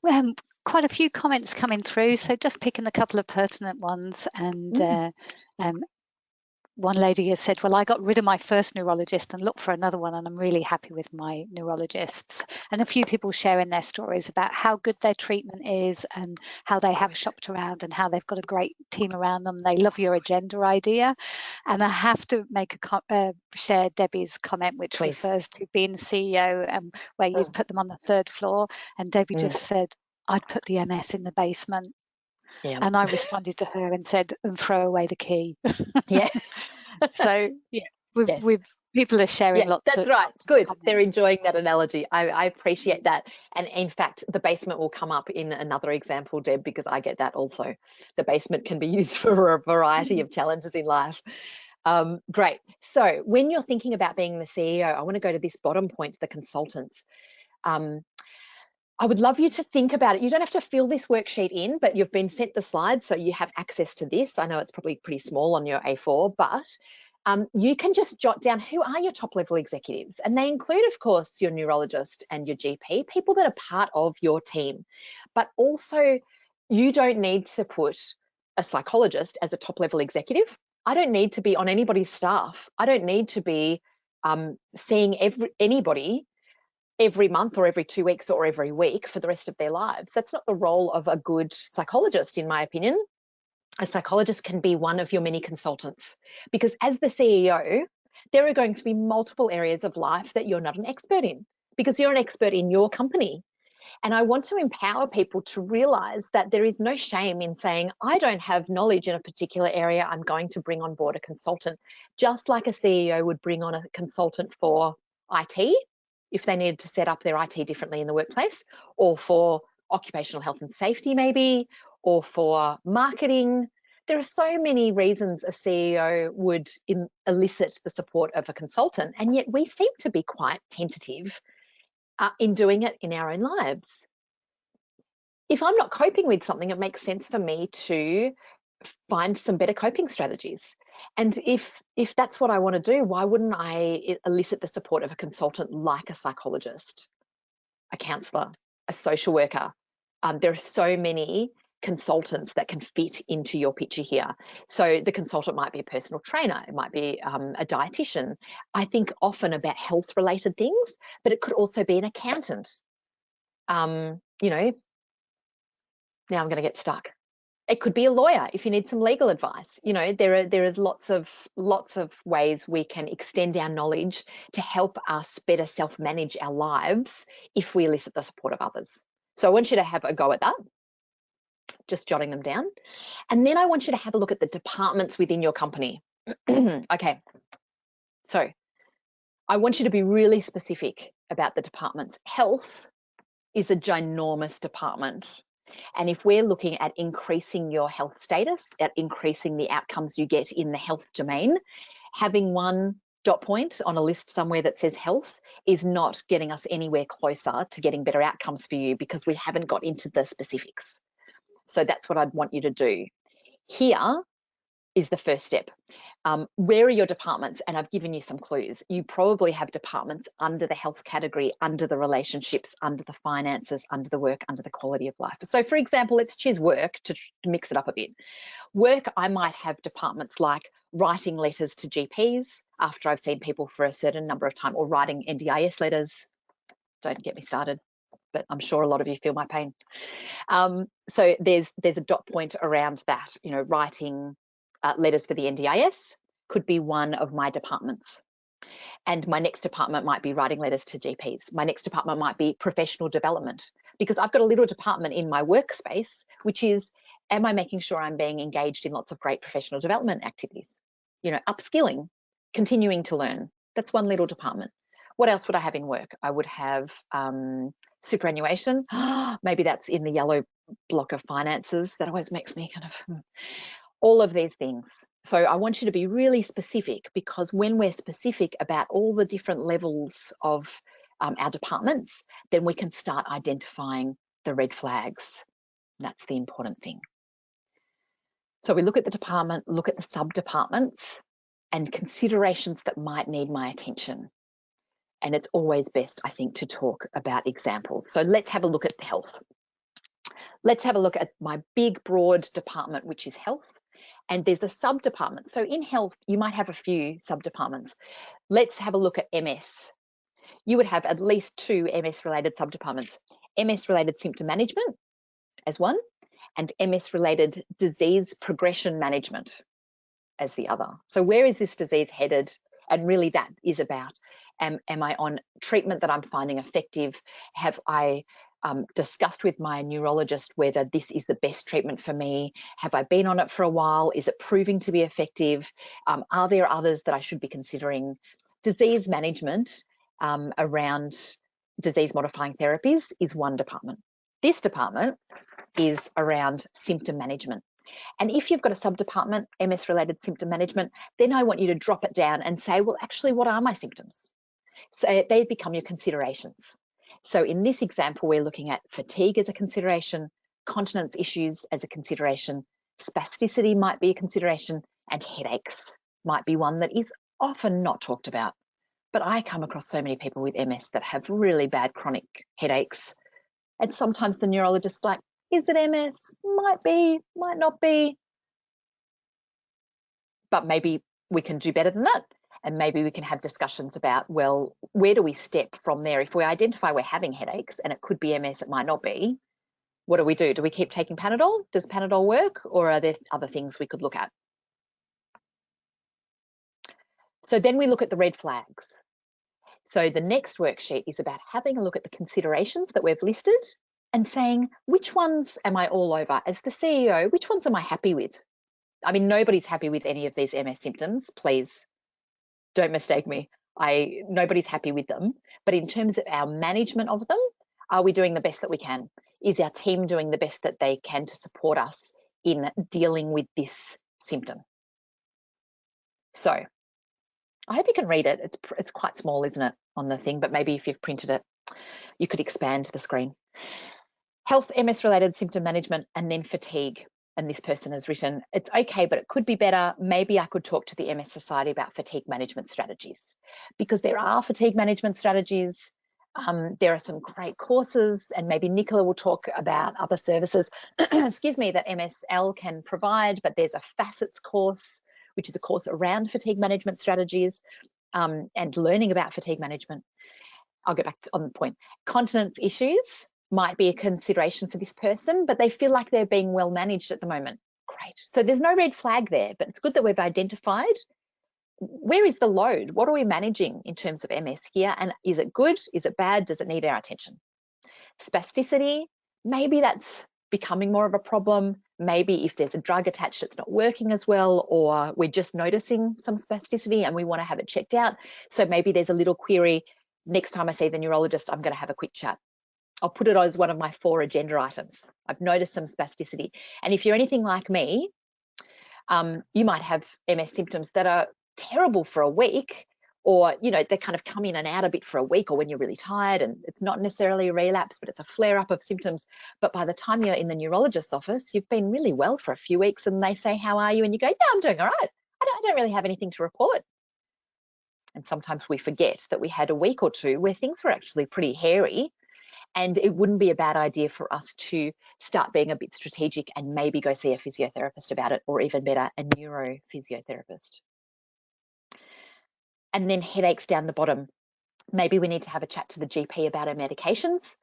We have quite a few comments coming through, so just picking a couple of pertinent ones and one lady has said, well, I got rid of my first neurologist and looked for another one, and I'm really happy with my neurologists. And a few people sharing their stories about how good their treatment is and how they have shopped around and how they've got a great team around them. They love your agenda idea. And I have to make share Debbie's comment, which Please. refers to being the CEO and where you put them on the 3rd floor. And Debbie just said, I'd put the MS in the basement. Yeah. And I responded to her and said, and throw away the key. Yeah. So yeah, Yes. people are sharing lots. That's of right. Good. comments. They're enjoying that analogy. I appreciate that. And in fact, the basement will come up in another example, Deb, because I get that also. The basement can be used for a variety of challenges in life. Great. So when you're thinking about being the CEO, I want to go to this bottom point, the consultants. I would love you to think about it. You don't have to fill this worksheet in, but you've been sent the slides, so you have access to this. I know it's probably pretty small on your A4, but you can just jot down who are your top level executives. And they include, of course, your neurologist and your GP, people that are part of your team. But also, you don't need to put a psychologist as a top level executive. I don't need to be on anybody's staff. I don't need to be seeing anybody every month or every 2 weeks or every week for the rest of their lives. That's not the role of a good psychologist, in my opinion. A psychologist can be one of your many consultants, because as the CEO, there are going to be multiple areas of life that you're not an expert in, because you're an expert in your company. And I want to empower people to realize that there is no shame in saying, I don't have knowledge in a particular area, I'm going to bring on board a consultant, just like a CEO would bring on a consultant for IT, if they needed to set up their IT differently in the workplace, or for occupational health and safety maybe, or for marketing. There are so many reasons a CEO would elicit the support of a consultant, and yet we seem to be quite tentative in doing it in our own lives. If I'm not coping with something, it makes sense for me to find some better coping strategies. And if that's what I want to do, why wouldn't I elicit the support of a consultant like a psychologist, a counsellor, a social worker? There are so many consultants that can fit into your picture here. So the consultant might be a personal trainer, it might be a dietitian. I think often about health related things, but it could also be an accountant. You know, now I'm going to get stuck. It could be a lawyer if you need some legal advice. You know, there is lots of ways we can extend our knowledge to help us better self-manage our lives if we elicit the support of others. So I want you to have a go at that, just jotting them down. And then I want you to have a look at the departments within your company. Okay, so I want you to be really specific about the departments. Health is a ginormous department. And if we're looking at increasing your health status, at increasing the outcomes you get in the health domain, having one dot point on a list somewhere that says health is not getting us anywhere closer to getting better outcomes for you, because we haven't got into the specifics. So that's what I'd want you to do. Here is the first step. Where are your departments? And I've given you some clues. You probably have departments under the health category, under the relationships, under the finances, under the work, under the quality of life. So for example, let's choose work to mix it up a bit. Work, I might have departments like writing letters to GPs after I've seen people for a certain number of time, or writing NDIS letters. Don't get me started, but I'm sure a lot of you feel my pain. So there's a dot point around that, you know, writing letters for the NDIS could be one of my departments. And my next department might be writing letters to GPs. My next department might be professional development, because I've got a little department in my workspace, which is, am I making sure I'm being engaged in lots of great professional development activities? You know, upskilling, continuing to learn. That's one little department. What else would I have in work? I would have superannuation. Maybe that's in the yellow block of finances. That always makes me kind of, all of these things. So I want you to be really specific, because when we're specific about all the different levels of our departments, then we can start identifying the red flags. That's the important thing. So we look at the department, look at the sub-departments and considerations that might need my attention. And it's always best, I think, to talk about examples. So let's have a look at health. Let's have a look at my big, broad department, which is health. And there's a sub-department. So in health, you might have a few sub-departments. Let's have a look at MS. You would have at least 2 MS-related sub-departments. MS-related symptom management as one, and MS-related disease progression management as the other. So where is this disease headed? And really that is about, am I on treatment that I'm finding effective? Have I discussed with my neurologist whether this is the best treatment for me? Have I been on it for a while? Is it proving to be effective? Are there others that I should be considering? Disease management around disease modifying therapies is one department. This department is around symptom management. And if you've got a sub-department, MS-related symptom management, then I want you to drop it down and say, well, actually, what are my symptoms? So they become your considerations. So in this example, we're looking at fatigue as a consideration, continence issues as a consideration, spasticity might be a consideration, and headaches might be one that is often not talked about. But I come across so many people with MS that have really bad chronic headaches. And sometimes the neurologist's like, is it MS? Might be, might not be. But maybe we can do better than that. And maybe we can have discussions about, well, where do we step from there? If we identify we're having headaches and it could be MS, it might not be, what do we do? Do we keep taking Panadol? Does Panadol work? Or are there other things we could look at? So then we look at the red flags. So the next worksheet is about having a look at the considerations that we've listed and saying, which ones am I all over? As the CEO, which ones am I happy with? I mean, nobody's happy with any of these MS symptoms, please don't mistake me. Nobody's happy with them. But in terms of our management of them, are we doing the best that we can? Is our team doing the best that they can to support us in dealing with this symptom? So I hope you can read it. It's quite small, isn't it, on the thing? But maybe if you've printed it, you could expand the screen. Health, MS-related symptom management, and then fatigue. And this person has written, it's okay, but it could be better. Maybe I could talk to the MS Society about fatigue management strategies, because there are fatigue management strategies. There are some great courses, and maybe Nicola will talk about other services, excuse me, that MSL can provide, but there's a Facets course, which is a course around fatigue management strategies and learning about fatigue management. I'll go back on the point. Continence issues might be a consideration for this person, but they feel like they're being well managed at the moment. Great. So there's no red flag there, but it's good that we've identified where is the load? What are we managing in terms of MS here? And is it good? Is it bad? Does it need our attention? Spasticity, maybe that's becoming more of a problem. Maybe if there's a drug attached, it's not working as well, or we're just noticing some spasticity and we want to have it checked out. So maybe there's a little query. Next time I see the neurologist, I'm going to have a quick chat. I'll put it as one of my 4 agenda items. I've noticed some spasticity. And if you're anything like me, you might have MS symptoms that are terrible for a week, or, you know, they kind of come in and out a bit for a week, or when you're really tired and it's not necessarily a relapse, but it's a flare up of symptoms. But by the time you're in the neurologist's office, you've been really well for a few weeks and they say, how are you? And you go, yeah, I'm doing all right. I don't really have anything to report. And sometimes we forget that we had a week or 2 where things were actually pretty hairy. And it wouldn't be a bad idea for us to start being a bit strategic and maybe go see a physiotherapist about it, or even better, a neurophysiotherapist. And then headaches down the bottom. Maybe we need to have a chat to the GP about our medications.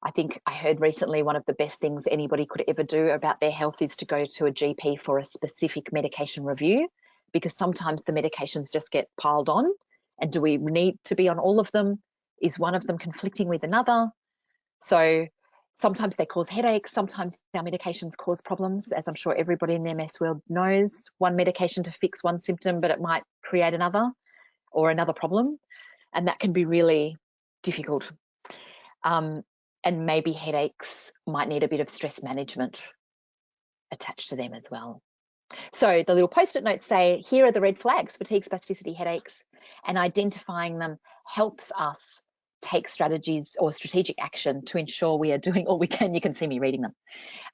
I think I heard recently one of the best things anybody could ever do about their health is to go to a GP for a specific medication review, because sometimes the medications just get piled on. And do we need to be on all of them? Is one of them conflicting with another? So sometimes they cause headaches, sometimes our medications cause problems, as I'm sure everybody in the MS world knows. One medication to fix one symptom, but it might create another or another problem. And that can be really difficult. And maybe headaches might need a bit of stress management attached to them as well. So the little post-it notes say, here are the red flags: fatigue, spasticity, headaches, and identifying them helps us take strategies or strategic action to ensure we are doing all we can. You can see me reading them,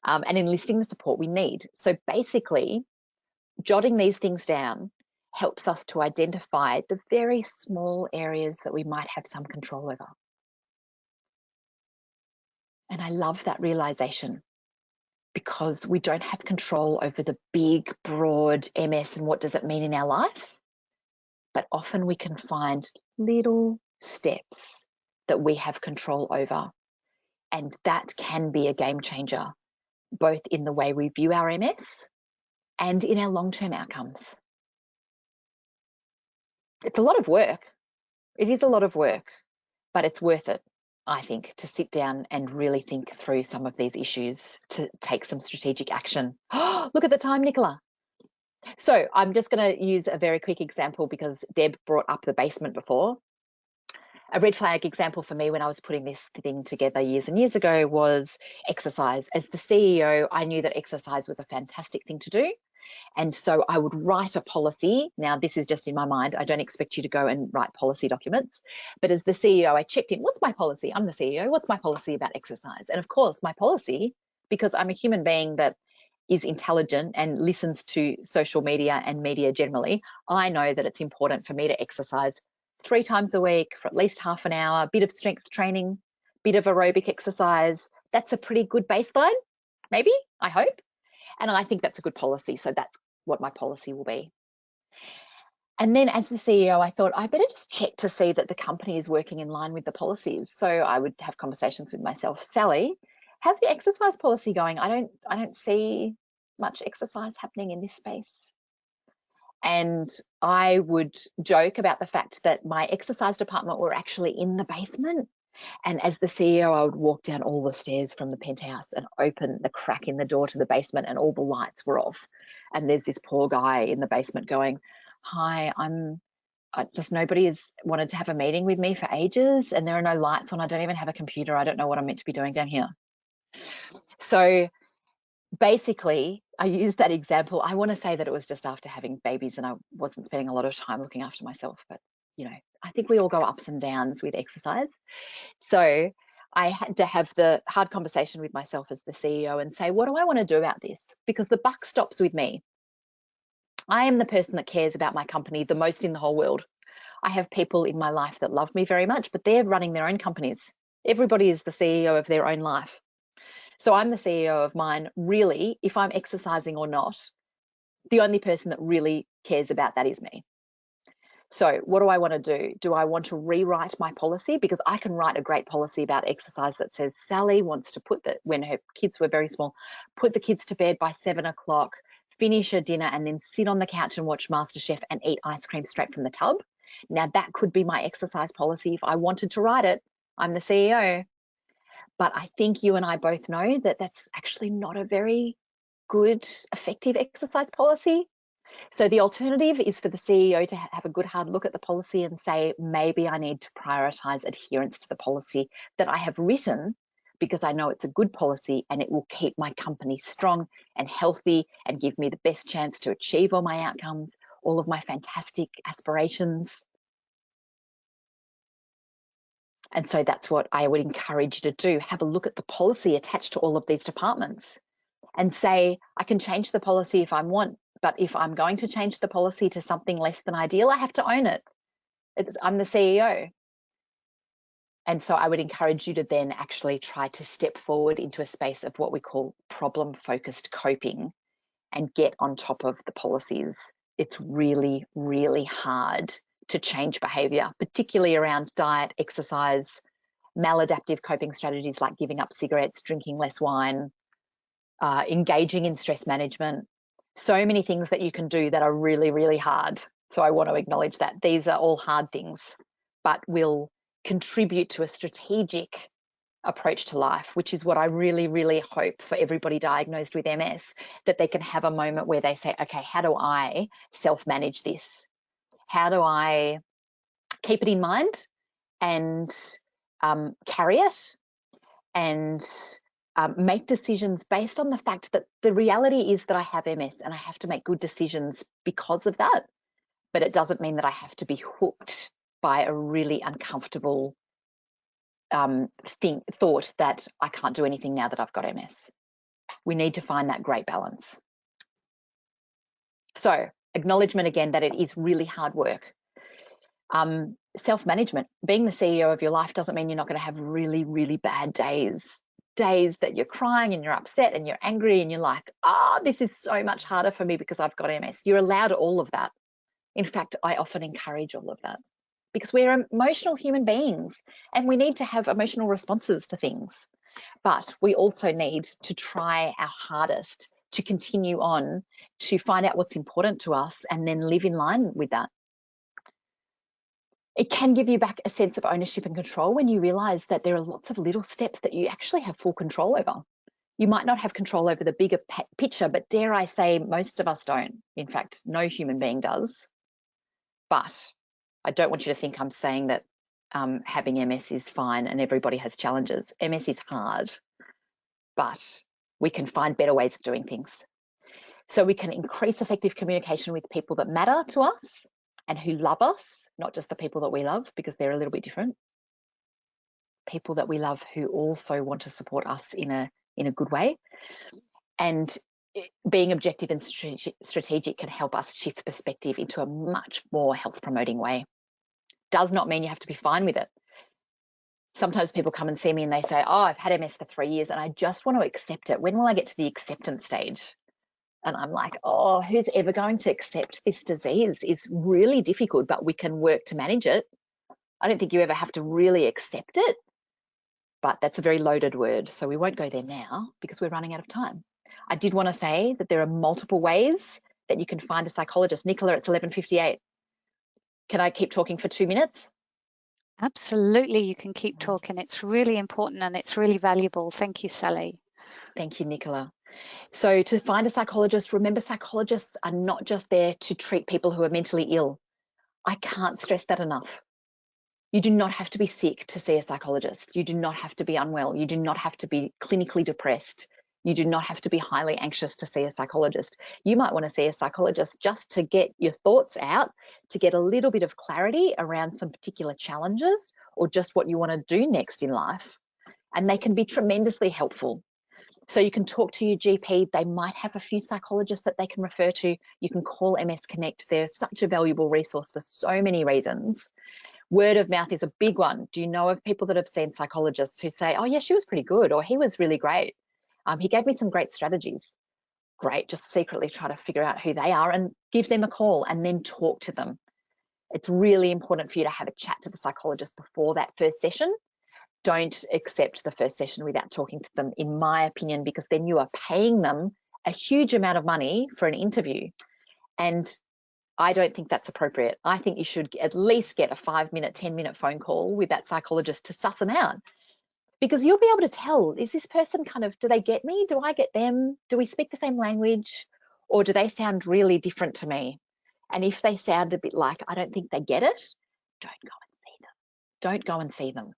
and enlisting the support we need. So basically, jotting these things down helps us to identify the very small areas that we might have some control over. And I love that realization. because we don't have control over the big, broad MS and what does it mean in our life. But often we can find little steps that we have control over. And that can be a game changer, both in the way we view our MS and in our long-term outcomes. It's a lot of work. It is a lot of work, but it's worth it, I think, to sit down and really think through some of these issues, to take some strategic action. Oh, look at the time, Nicola. So I'm just going to use a very quick example because Deb brought up the basement before. A red flag example for me when I was putting this thing together years and years ago was exercise. As the CEO, I knew that exercise was a fantastic thing to do. And so I would write a policy. Now, this is just in my mind. I don't expect you to go and write policy documents. But as the CEO, I checked in, what's my policy? I'm the CEO. What's my policy about exercise? And of course, my policy, because I'm a human being that is intelligent and listens to social media and media generally, I know that it's important for me to exercise 3 times a week for at least half an hour, a bit of strength training, bit of aerobic exercise. That's a pretty good baseline, maybe, I hope. And I think that's a good policy. So that's what my policy will be. And then as the CEO, I thought I better just check to see that the company is working in line with the policies. So I would have conversations with myself. Sally, how's your exercise policy going? I don't see much exercise happening in this space. And I would joke about the fact that my exercise department were actually in the basement. And as the CEO, I would walk down all the stairs from the penthouse and open the crack in the door to the basement, and all the lights were off. And there's this poor guy in the basement going, hi, nobody has wanted to have a meeting with me for ages, and there are no lights on. I don't even have a computer. I don't know what I'm meant to be doing down here. So basically, I used that example. I want to say that it was just after having babies and I wasn't spending a lot of time looking after myself, but you know, I think we all go ups and downs with exercise. So I had to have the hard conversation with myself as the CEO and say, what do I want to do about this? Because the buck stops with me. I am the person that cares about my company the most in the whole world. I have people in my life that love me very much, but they're running their own companies. Everybody is the CEO of their own life. So I'm the CEO of mine. Really, if I'm exercising or not, the only person that really cares about that is me. So what do I want to do? Do I want to rewrite my policy? Because I can write a great policy about exercise that says Sally wants to when her kids were very small, put the kids to bed by 7 o'clock, finish her dinner, and then sit on the couch and watch MasterChef and eat ice cream straight from the tub. Now that could be my exercise policy if I wanted to write it. I'm the CEO. But I think you and I both know that that's actually not a very good, effective exercise policy. So the alternative is for the CEO to have a good hard look at the policy and say, maybe I need to prioritize adherence to the policy that I have written, because I know it's a good policy and it will keep my company strong and healthy and give me the best chance to achieve all my outcomes, all of my fantastic aspirations. And so that's what I would encourage you to do. Have a look at the policy attached to all of these departments and say, I can change the policy if I want, but if I'm going to change the policy to something less than ideal, I have to own it. I'm the CEO. And so I would encourage you to then actually try to step forward into a space of what we call problem-focused coping and get on top of the policies. It's really, really hard to change behavior, particularly around diet, exercise, maladaptive coping strategies like giving up cigarettes, drinking less wine, engaging in stress management. So many things that you can do that are really, really hard. So I want to acknowledge that these are all hard things, but will contribute to a strategic approach to life, which is what I really, really hope for everybody diagnosed with MS, that they can have a moment where they say, okay, how do I self-manage this? How do I keep it in mind and carry it and make decisions based on the fact that the reality is that I have MS and I have to make good decisions because of that. But it doesn't mean that I have to be hooked by a really uncomfortable thought that I can't do anything now that I've got MS. We need to find that great balance. So acknowledgement again that it is really hard work. Self-management, being the CEO of your life doesn't mean you're not going to have really, really bad days. days that you're crying and you're upset and you're angry and you're like, this is so much harder for me because I've got MS. You're allowed all of that. In fact, I often encourage all of that because we're emotional human beings and we need to have emotional responses to things. But we also need to try our hardest to continue on to find out what's important to us and then live in line with that. It can give you back a sense of ownership and control when you realize that there are lots of little steps that you actually have full control over. You might not have control over the bigger picture, but dare I say, most of us don't. In fact, no human being does. But I don't want you to think I'm saying that having MS is fine and everybody has challenges. MS is hard, but we can find better ways of doing things. So we can increase effective communication with people that matter to us and who love us, not just the people that we love, because they're a little bit different. People that we love who also want to support us in a good way. And being objective and strategic can help us shift perspective into a much more health promoting way. Does not mean you have to be fine with it. Sometimes people come and see me and they say, I've had MS for 3 years and I just want to accept it. When will I get to the acceptance stage? And I'm like, who's ever going to accept this disease is really difficult, but we can work to manage it. I don't think you ever have to really accept it, but that's a very loaded word. So we won't go there now because we're running out of time. I did want to say that there are multiple ways that you can find a psychologist. Nicola, it's 11:58. Can I keep talking for 2 minutes? Absolutely, you can keep talking. It's really important and it's really valuable. Thank you, Sally. Thank you, Nicola. So to find a psychologist, remember psychologists are not just there to treat people who are mentally ill. I can't stress that enough. You do not have to be sick to see a psychologist. You do not have to be unwell. You do not have to be clinically depressed. You do not have to be highly anxious to see a psychologist. You might want to see a psychologist just to get your thoughts out, to get a little bit of clarity around some particular challenges or just what you want to do next in life. And they can be tremendously helpful. So you can talk to your GP. They might have a few psychologists that they can refer to. You can call MS Connect. They're such a valuable resource for so many reasons. Word of mouth is a big one. Do you know of people that have seen psychologists who say, yeah, she was pretty good, or he was really great. He gave me some great strategies. Great, just secretly try to figure out who they are and give them a call and then talk to them. It's really important for you to have a chat to the psychologist before that first session. Don't accept the first session without talking to them, in my opinion, because then you are paying them a huge amount of money for an interview. And I don't think that's appropriate. I think you should at least get a 5-minute, 10-minute phone call with that psychologist to suss them out. Because you'll be able to tell, is this person do they get me? Do I get them? Do we speak the same language? Or do they sound really different to me? And if they sound a bit like, I don't think they get it, don't go and see them. Don't go and see them.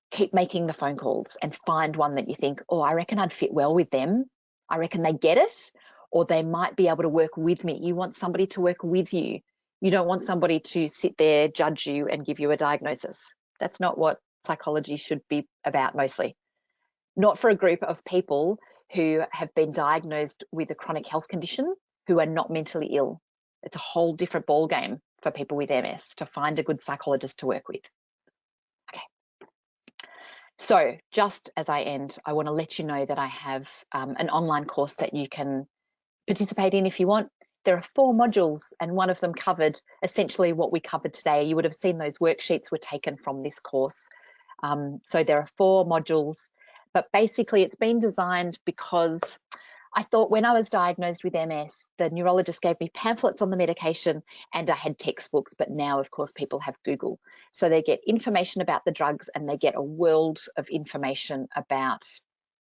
Keep making the phone calls and find one that you think, I reckon I'd fit well with them. I reckon they get it, or they might be able to work with me. You want somebody to work with you. You don't want somebody to sit there, judge you, and give you a diagnosis. That's not what psychology should be about mostly. Not for a group of people who have been diagnosed with a chronic health condition who are not mentally ill. It's a whole different ballgame for people with MS to find a good psychologist to work with. Okay. So just as I end, I want to let you know that I have an online course that you can participate in if you want. There are 4 modules and one of them covered essentially what we covered today. You would have seen those worksheets were taken from this course. So there are 4 modules, but basically it's been designed because I thought when I was diagnosed with MS, the neurologist gave me pamphlets on the medication and I had textbooks, but now of course people have Google. So they get information about the drugs and they get a world of information about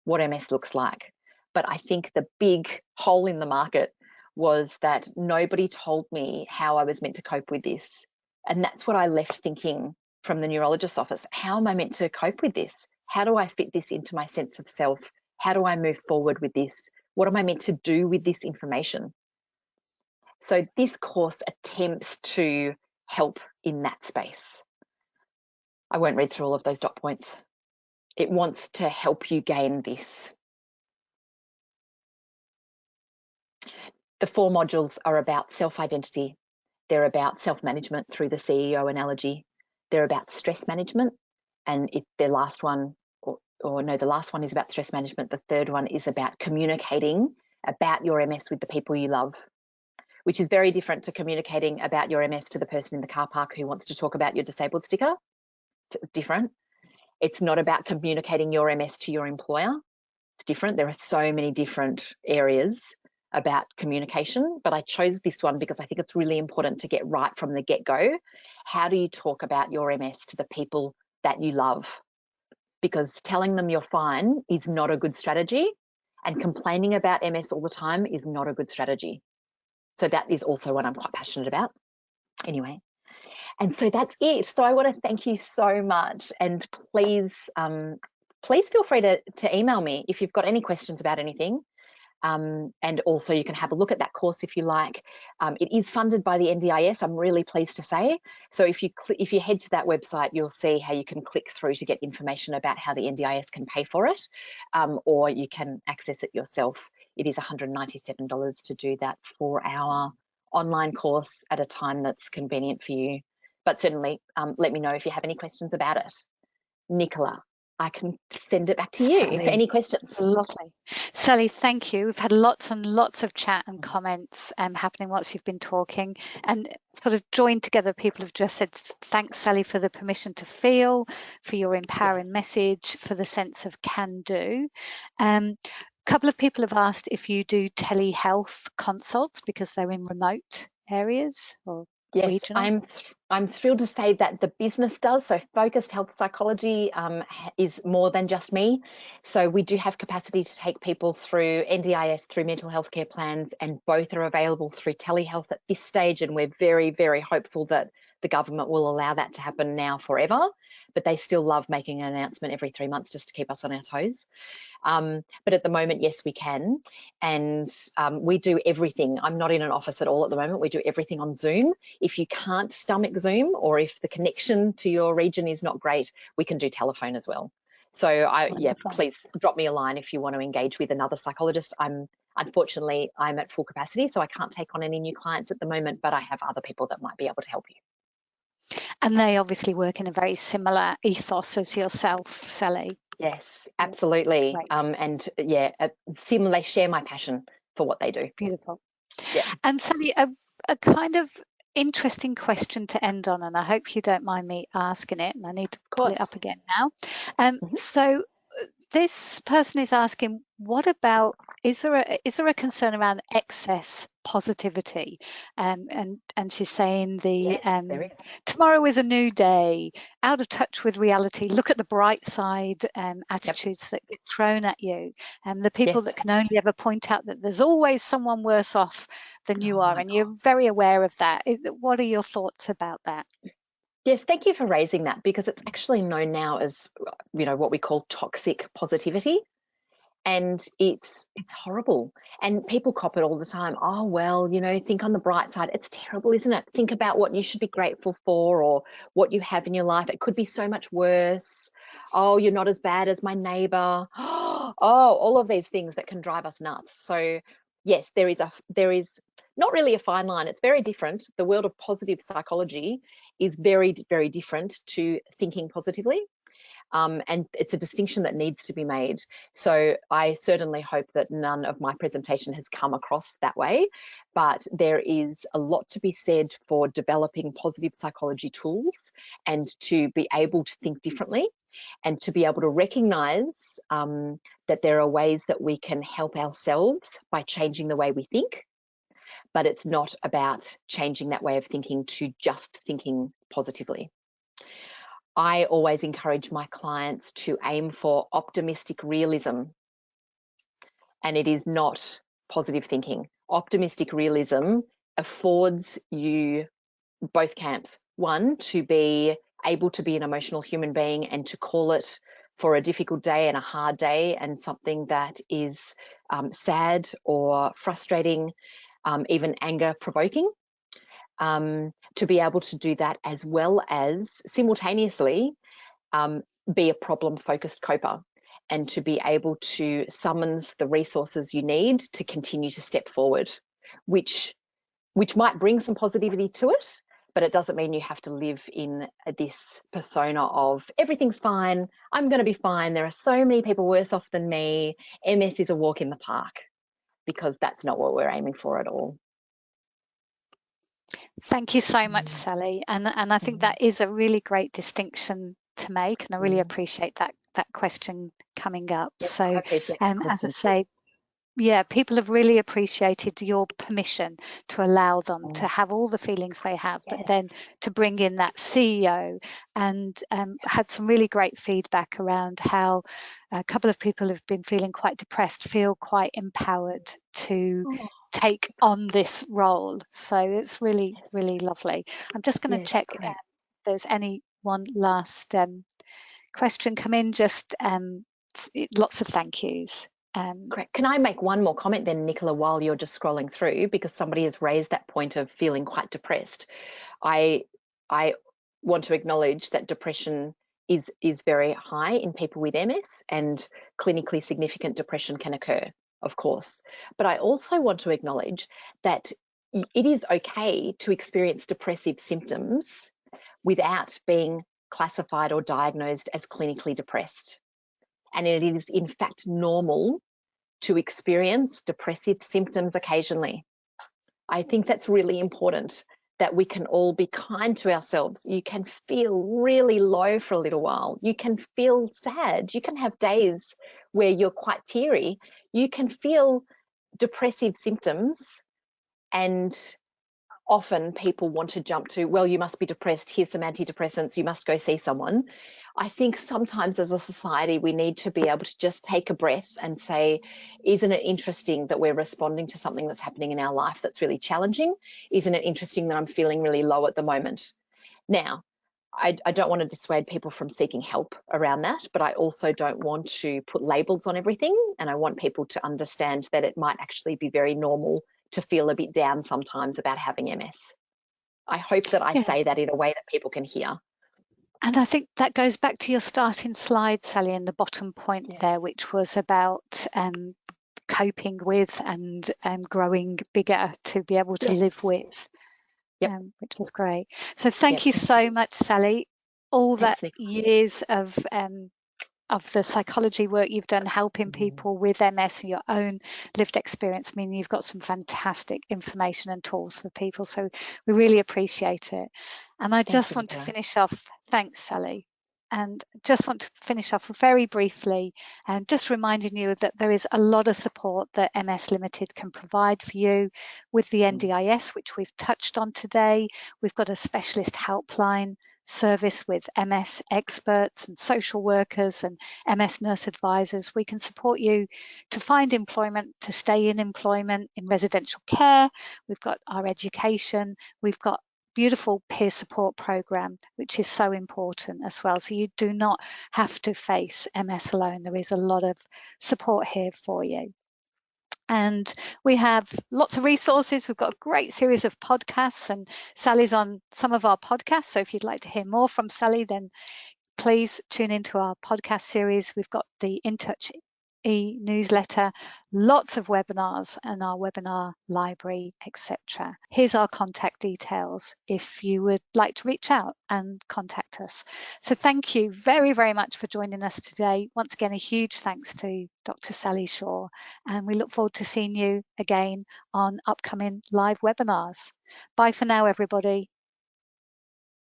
what MS looks like. But I think the big hole in the market was that nobody told me how I was meant to cope with this. And that's what I left thinking from the neurologist's office. How am I meant to cope with this? How do I fit this into my sense of self? How do I move forward with this? What am I meant to do with this information? So this course attempts to help in that space. I won't read through all of those dot points. It wants to help you gain this. The 4 modules are about self-identity. They're about self-management through the CEO analogy. They're about stress management. And their last one, or the last one is about stress management. The third one is about communicating about your MS with the people you love, which is very different to communicating about your MS to the person in the car park who wants to talk about your disabled sticker. It's different. It's not about communicating your MS to your employer. It's different. There are so many different areas about communication, but I chose this one because I think it's really important to get right from the get-go. How do you talk about your MS to the people that you love? Because telling them you're fine is not a good strategy, and complaining about MS all the time is not a good strategy. So that is also what I'm quite passionate about. Anyway, and so that's it. So I want to thank you so much, and please feel free to email me if you've got any questions about anything. And also you can have a look at that course if you like. It is funded by the NDIS, I'm really pleased to say. So if you head to that website, you'll see how you can click through to get information about how the NDIS can pay for it, or you can access it yourself. It is $197 to do that 4-hour online course at a time that's convenient for you. But certainly let me know if you have any questions about it. Nicola, I can send it back to you for any questions. Lovely. Sally, thank you. We've had lots and lots of chat and comments happening whilst you've been talking, and sort of joined together. People have just said, thanks, Sally, for the permission to feel, for your empowering message, for the sense of can do. A couple of people have asked if you do telehealth consults because they're in remote areas or regional. Yes, I'm thrilled to say that the business does. So Focused Health Psychology is more than just me. So we do have capacity to take people through NDIS, through mental health care plans, and both are available through telehealth at this stage. And we're very, very hopeful that the government will allow that to happen now forever. But they still love making an announcement every 3 months just to keep us on our toes. But at the moment, yes, we can. And we do everything. I'm not in an office at all at the moment. We do everything on Zoom. If you can't stomach Zoom, or if the connection to your region is not great, we can do telephone as well. So please drop me a line if you want to engage with another psychologist. Unfortunately, I'm at full capacity, so I can't take on any new clients at the moment, but I have other people that might be able to help you. And they obviously work in a very similar ethos as yourself, Sally. Yes, absolutely. Right. Similar, they share my passion for what they do. Beautiful. Yeah. And Sally, a kind of interesting question to end on, and I hope you don't mind me asking it, and I need to pull it up again now. So this person is asking, what about, is there a concern around excess positivity? And she's saying tomorrow is a new day, out of touch with reality, look at the bright side, attitudes that get thrown at you, and the people that can only ever point out that there's always someone worse off than you are, and you're very aware of that. What are your thoughts about that? Yes, thank you for raising that, because it's actually known now as, what we call toxic positivity. And it's horrible. And people cop it all the time. Oh, well, think on the bright side. It's terrible, isn't it? Think about what you should be grateful for, or what you have in your life. It could be so much worse. Oh, you're not as bad as my neighbor. Oh, all of these things that can drive us nuts. So yes, there is not really a fine line. It's very different. The world of positive psychology is very, very different to thinking positively. And it's a distinction that needs to be made. So I certainly hope that none of my presentation has come across that way, but there is a lot to be said for developing positive psychology tools, and to be able to think differently, and to be able to recognize that there are ways that we can help ourselves by changing the way we think. But it's not about changing that way of thinking to just thinking positively. I always encourage my clients to aim for optimistic realism, and it is not positive thinking. Optimistic realism affords you both camps. One, to be able to be an emotional human being, and to call it for a difficult day and a hard day, and something that is sad or frustrating, even anger provoking. To be able to do that, as well as simultaneously be a problem-focused coper, and to be able to summons the resources you need to continue to step forward, which might bring some positivity to it, but it doesn't mean you have to live in this persona of everything's fine, I'm going to be fine, there are so many people worse off than me, MS is a walk in the park, because that's not what we're aiming for at all. Thank you so much, Sally. And I think that is a really great distinction to make, and I really appreciate that question coming up. Yes, so I appreciate as I say, yeah, people have really appreciated your permission to allow them to have all the feelings they have, but then to bring in that CEO, and had some really great feedback around how a couple of people have been feeling quite depressed, feel quite empowered to take on this role. So it's really, really lovely. I'm just going to check if there's any one last question come in, just lots of thank yous. Great. Can I make one more comment then, Nicola, while you're just scrolling through, because somebody has raised that point of feeling quite depressed. I want to acknowledge that depression is very high in people with MS, and clinically significant depression can occur, of course. But I also want to acknowledge that it is okay to experience depressive symptoms without being classified or diagnosed as clinically depressed. And it is in fact normal to experience depressive symptoms occasionally. I think that's really important, that we can all be kind to ourselves. You can feel really low for a little while. You can feel sad. You can have days where you're quite teary. You can feel depressive symptoms, and often people want to jump to, well, you must be depressed, here's some antidepressants, you must go see someone. I think sometimes as a society, we need to be able to just take a breath and say, isn't it interesting that we're responding to something that's happening in our life that's really challenging? Isn't it interesting that I'm feeling really low at the moment? Now, I don't want to dissuade people from seeking help around that, but I also don't want to put labels on everything. And I want people to understand that it might actually be very normal to feel a bit down sometimes about having MS. I hope that I say that in a way that people can hear. And I think that goes back to your starting slide, Sally, in the bottom point there, which was about coping with and growing bigger to be able to live with, which was great. So thank you so much, Sally. All that years of the psychology work you've done helping people with MS and your own lived experience, I mean, you've got some fantastic information and tools for people, so we really appreciate it. And I just want to finish off, thanks Sally, and just want to finish off very briefly and just reminding you that there is a lot of support that MS Limited can provide for you with the NDIS, which we've touched on today. We've got a specialist helpline service with MS experts and social workers and MS nurse advisors. We can support you to find employment, to stay in employment, in residential care. We've got our education. We've got beautiful peer support program, which is so important as well. So you do not have to face MS alone. There is a lot of support here for you. And we have lots of resources. We've got a great series of podcasts, and Sally's on some of our podcasts. So if you'd like to hear more from Sally, then please tune into our podcast series. We've got the In Touch e-newsletter, lots of webinars and our webinar library, etc. Here's our contact details if you would like to reach out and contact us. So thank you very, very much for joining us today. Once again, a huge thanks to Dr. Sally Shaw, and we look forward to seeing you again on upcoming live webinars. Bye for now, everybody.